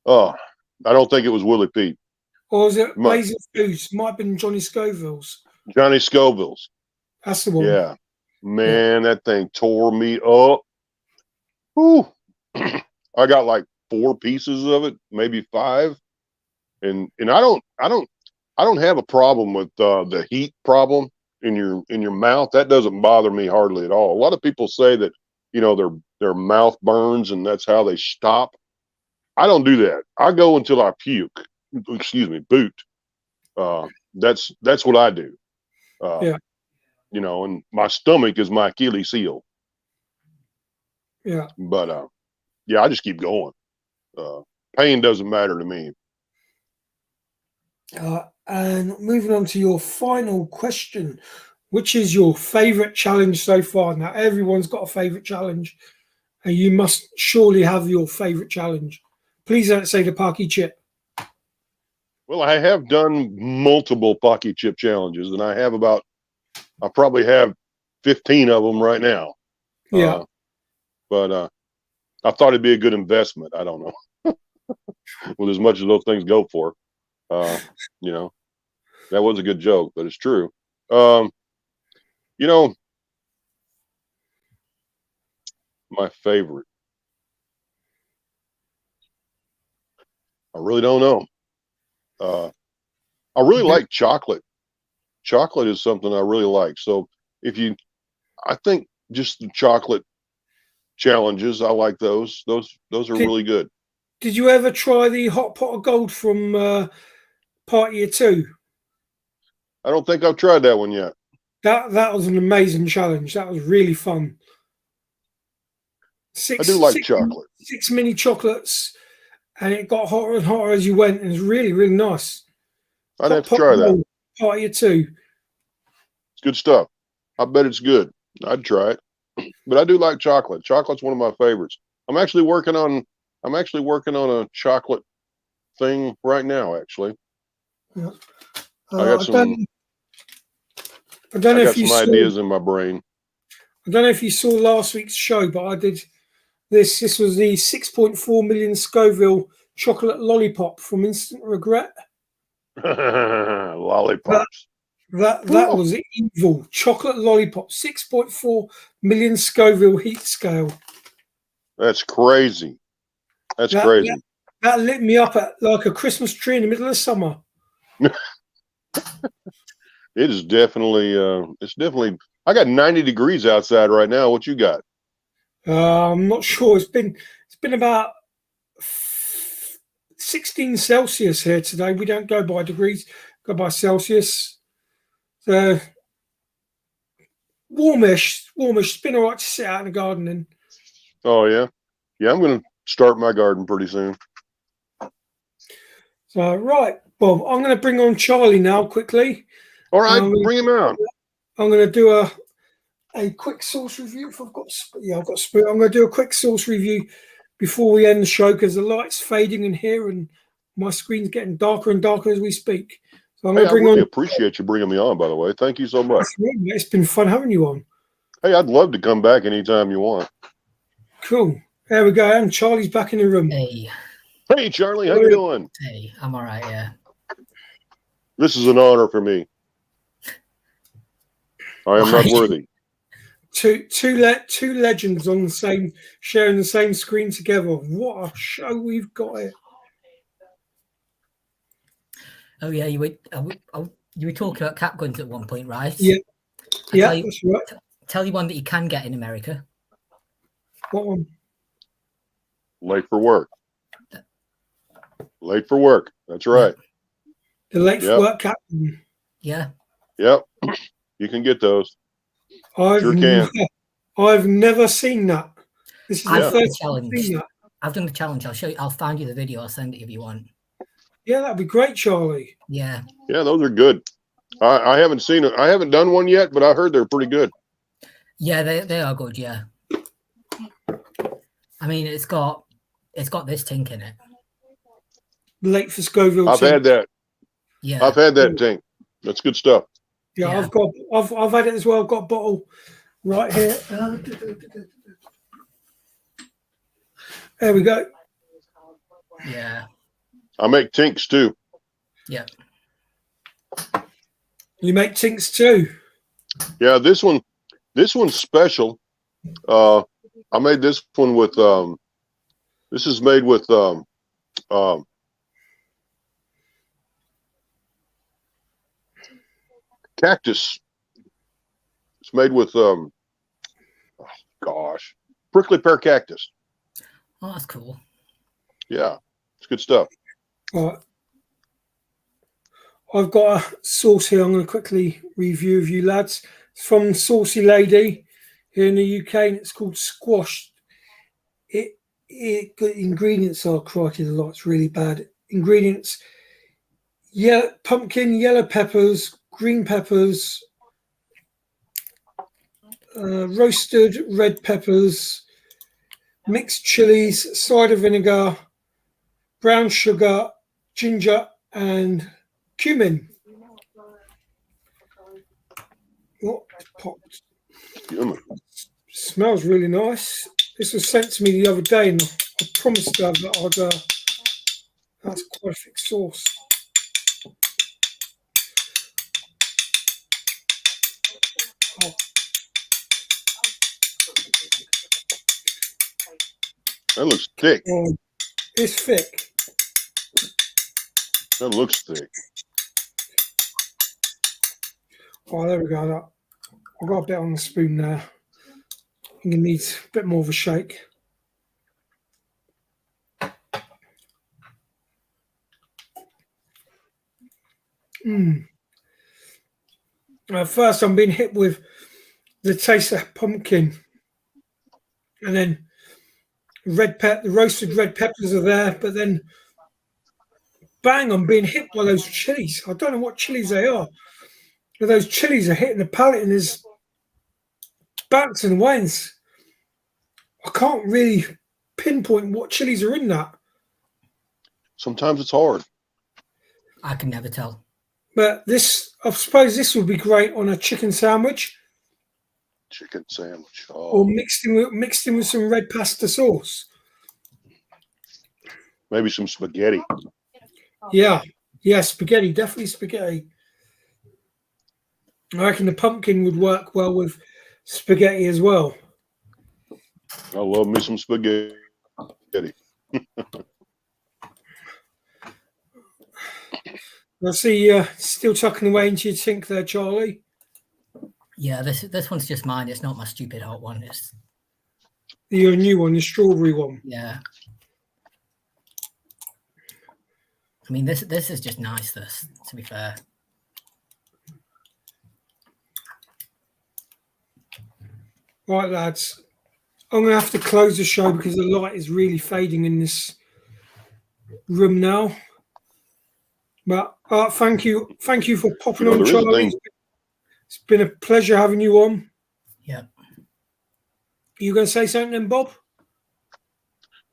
Oh, I don't think it was Willie Pete. Or is it Lazy Foods? Might have been Johnny Scoville's. Johnny Scoville's. That's the one. Yeah. Man, that thing tore me up. Whew. I got like 4 pieces of it, maybe 5. And I don't have a problem with the heat problem in your mouth. That doesn't bother me hardly at all. A lot of people say that, their mouth burns and that's how they stop. I don't do that. I go until I puke. Excuse me, boot. That's what I do. Yeah. And my stomach is my Achilles heel. Yeah. But I just keep going. Pain doesn't matter to me. And moving on to your final question, which is your favorite challenge so far? Now, everyone's got a favorite challenge, and you must surely have your favorite challenge. Please don't say the Parky Chip. Well, I have done multiple Pocky Chip challenges, and I probably have 15 of them right now. Yeah. But I thought it'd be a good investment. I don't know. With as much as those things go for, that was a good joke, but it's true. My favorite. I really don't know. I really like chocolate. Chocolate is something I really like. So I think just the chocolate challenges, I like those. Those are really good. Did you ever try the hot pot of gold from Part Year 2? I don't think I've tried that one yet. That was an amazing challenge. That was really fun. I do like chocolate. 6 mini chocolates, and it got hotter and hotter as you went, and it was really, really nice. I'd have to try that. Part Year 2. It's good stuff. I bet it's good. I'd try it. But I do like chocolate. Chocolate's one of my favorites. I'm actually working on a chocolate thing right now, actually. Yeah. I got some ideas in my brain. I don't know if you saw last week's show, but I did this. This was the 6.4 million Scoville chocolate lollipop from Instant Regret. Lollipops. That was evil. Chocolate lollipop, 6.4 million Scoville heat scale. That's crazy. That's crazy. That lit me up at like a Christmas tree in the middle of summer. It is definitely. I got 90 degrees outside right now. What you got? I'm not sure. It's been about 16 Celsius here today. We don't go by degrees, go by Celsius. So warmish. It's been all right to sit out in the garden in. Oh yeah. I'm going to start my garden pretty soon. So right, Bob, I'm going to bring on Charlie now quickly. All right, bring him out. I'm going to do a quick source review. If I've got spoon. I'm going to do a quick source review before we end the show because the light's fading in here and my screen's getting darker and darker as we speak. So I'm going to really appreciate you bringing me on, by the way. Thank you so much. It's been fun having you on. Hey, I'd love to come back anytime you want. Cool. There we go. And Charlie's back in the room. Hey, Charlie. How you doing? Hey, I'm all right, yeah. This is an honor for me. I am not worthy. Two legends on the same, sharing the same screen together. What a show we've got here! Oh yeah, you were talking about cap guns at one point, right? Yeah, that's right. Tell you one that you can get in America. What one? Late for work. Late for work. That's right. The late for work cap gun. Yeah. Yep. You can get those. Sure can. I've never seen that. This is the first challenge. I've seen that. I've done the challenge. I'll show you. I'll find you the video. I'll send it if you want. Yeah, that'd be great, Charlie. Yeah. Yeah, those are good. I haven't seen it. I haven't done one yet, but I heard they're pretty good. Yeah, they are good. Yeah. I mean, it's got this tink in it. Late for Scoville. I've had that. Yeah. I've had that tink. That's good stuff. Yeah, I've had it as well. I've got a bottle right here. There we go. Yeah. I make tinks too. Yeah. You make tinks too. Yeah, this one's special. I made this one with this is made with cactus. It's made with prickly pear cactus. Oh, that's cool. Yeah, it's good stuff. Right. I've got a sauce here I'm going to quickly review of you lads. It's from Saucy Lady here in the UK and it's called Squash. Ingredients are crikey, the lot's really bad. Ingredients: pumpkin, yellow peppers, green peppers, roasted red peppers, mixed chilies, cider vinegar, brown sugar, ginger, and cumin. What popped? Cumin. Smells really nice. This was sent to me the other day, and I promised her that I'd. That's quite a thick sauce. Oh. That looks thick. It's thick. That looks thick. Oh, there we go. I've got a bit on the spoon now. I think it needs a bit more of a shake. At first, I'm being hit with the taste of pumpkin, and then the roasted red peppers are there, but then bang, I'm being hit by those chilies. I don't know what chilies they are, but those chilies are hitting the palate, and there's bouncing away. I can't really pinpoint what chilies are in that. Sometimes it's hard. I can never tell. But I suppose this would be great on a chicken sandwich. Chicken sandwich. Oh. Or mixed in with some red pasta sauce. Maybe some spaghetti. Yeah, spaghetti, definitely spaghetti. I reckon the pumpkin would work well with spaghetti as well. I love me some spaghetti. I see you still tucking away into your sink there, Charlie. Yeah, this one's just mine. It's not my stupid hot one. It's your new one, the strawberry one. Yeah. I mean, this is just nice. This, to be fair. Right, lads. I'm going to have to close the show because the light is really fading in this room now. But thank you for popping on, Charlie. It's been a pleasure having you on. Yeah. You going to say something then, Bob?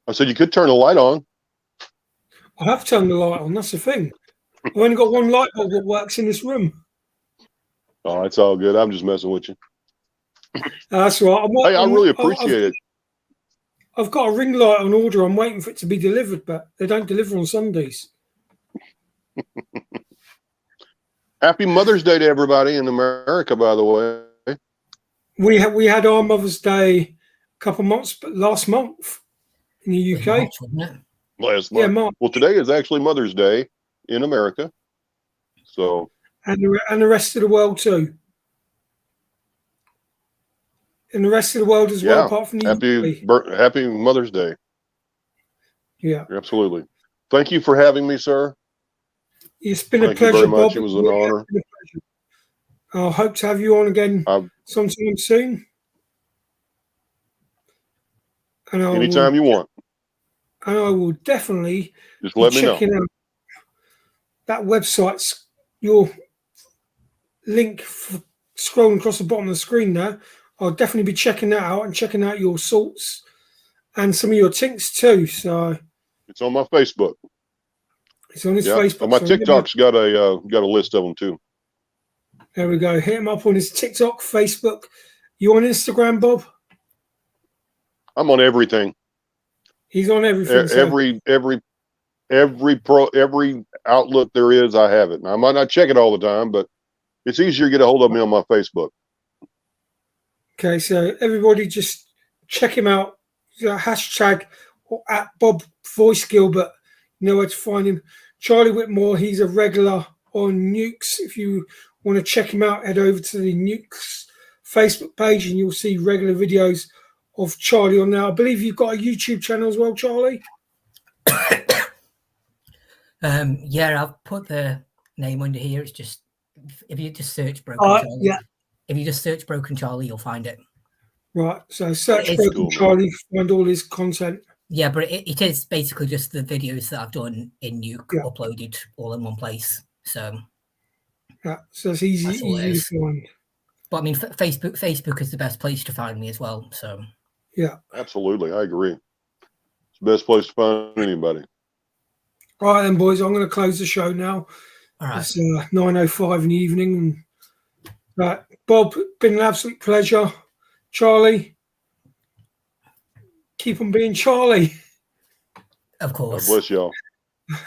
I said you could turn the light on. I have turned the light on. That's the thing. I've only got one light bulb that works in this room. Oh, it's all good. I'm just messing with you. That's right. Hey, I really appreciate it. I've got a ring light on order. I'm waiting for it to be delivered, but they don't deliver on Sundays. Happy Mother's Day to everybody in America, by the way. We had our Mother's Day a couple months, but last month in the UK. March, wasn't it? Last month. Yeah, March. Well, today is actually Mother's Day in America. So and the rest of the world too. And the rest of the world as well, apart from the UK. Happy Mother's Day. Yeah. Absolutely. Thank you for having me, sir. It's been a pleasure, Bob. It was an honor. I hope to have you on again sometime soon. And anytime you want. And I will definitely just let me know. Out that website's your link scrolling across the bottom of the screen there. I'll definitely be checking that out and checking out your salts and some of your tinks too. So it's on my Facebook. It's on his Facebook. And my TikTok's got a list of them too. There we go. Hit him up on his TikTok, Facebook. You on Instagram, Bob? I'm on everything. He's on everything. Every every outlook there is, I have it. Now, I might not check it all the time, but it's easier to get a hold of me on my Facebook. Okay, so everybody just check him out. Hashtag or at Bob Voice Gilbert. You know where to find him. Charlie Whitmore, he's a regular on Nukes. If you want to check him out, head over to the Nukes Facebook page and you'll see regular videos of Charlie on there. I believe you've got a YouTube channel as well, Charlie. Yeah, I've put the name under here. It's just if you just search Broken Charlie. Yeah. If you just search Broken Charlie, you'll find it. Right. So search Broken Charlie, find all his content. Yeah, but it is basically just the videos that I've done in Nuke uploaded all in one place. So yeah, so it's easy to find. But I mean, Facebook is the best place to find me as well. So yeah, absolutely, I agree. It's the best place to find anybody. All right, then, boys. I'm going to close the show now. All right. It's 9:05 in the evening. Right, Bob, been an absolute pleasure. Charlie, keep on being Charlie. Of course. God bless y'all.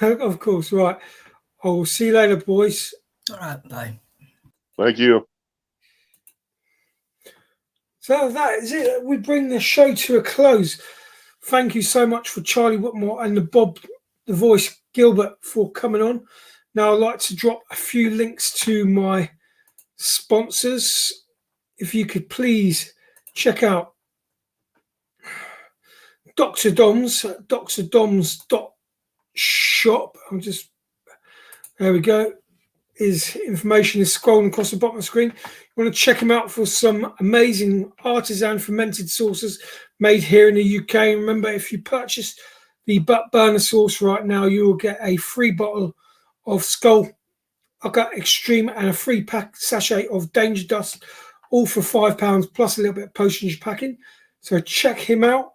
Of course. Right. I will see you later, boys. All right. Bye. Thank you. So that is it. We bring the show to a close. Thank you so much for Charlie Whitmore and the Bob The Voice Gilbert for coming on. Now I'd like to drop a few links to my sponsors. If you could please check out Dr. Dom's, drdoms.shop. There we go. His information is scrolling across the bottom of the screen. You want to check him out for some amazing artisan fermented sauces made here in the UK. And remember, if you purchase the butt burner sauce right now, you will get a free bottle of Skull Extreme and a free sachet of Danger Dust, all for £5 plus a little bit of postage packing. So check him out.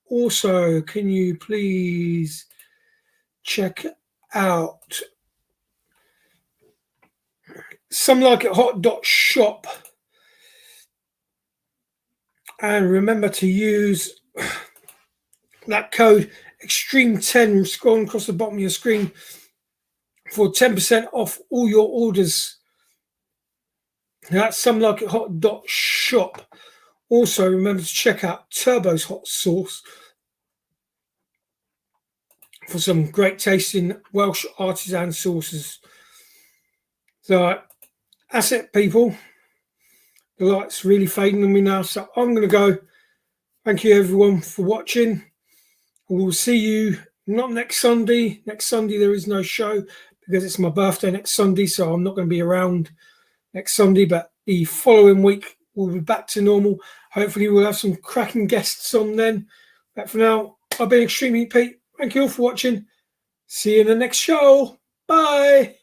Also, can you please check out Some Like It Hot.shop, and remember to use that code Extreme10 scrolling across the bottom of your screen for 10% off all your orders. That's Some Like It Hot.shop. Also, remember to check out Turbo's Hot Sauce for some great tasting Welsh artisan sauces. So that's it, people. The light's really fading on me now, so I'm going to go. Thank you, everyone, for watching. We'll see you not next Sunday. Next Sunday, there is no show because it's my birthday next Sunday, so I'm not going to be around next Sunday, but the following week, we'll be back to normal. Hopefully, we'll have some cracking guests on then. But for now, I've been Extreme Heat Pete. Thank you all for watching. See you in the next show. Bye.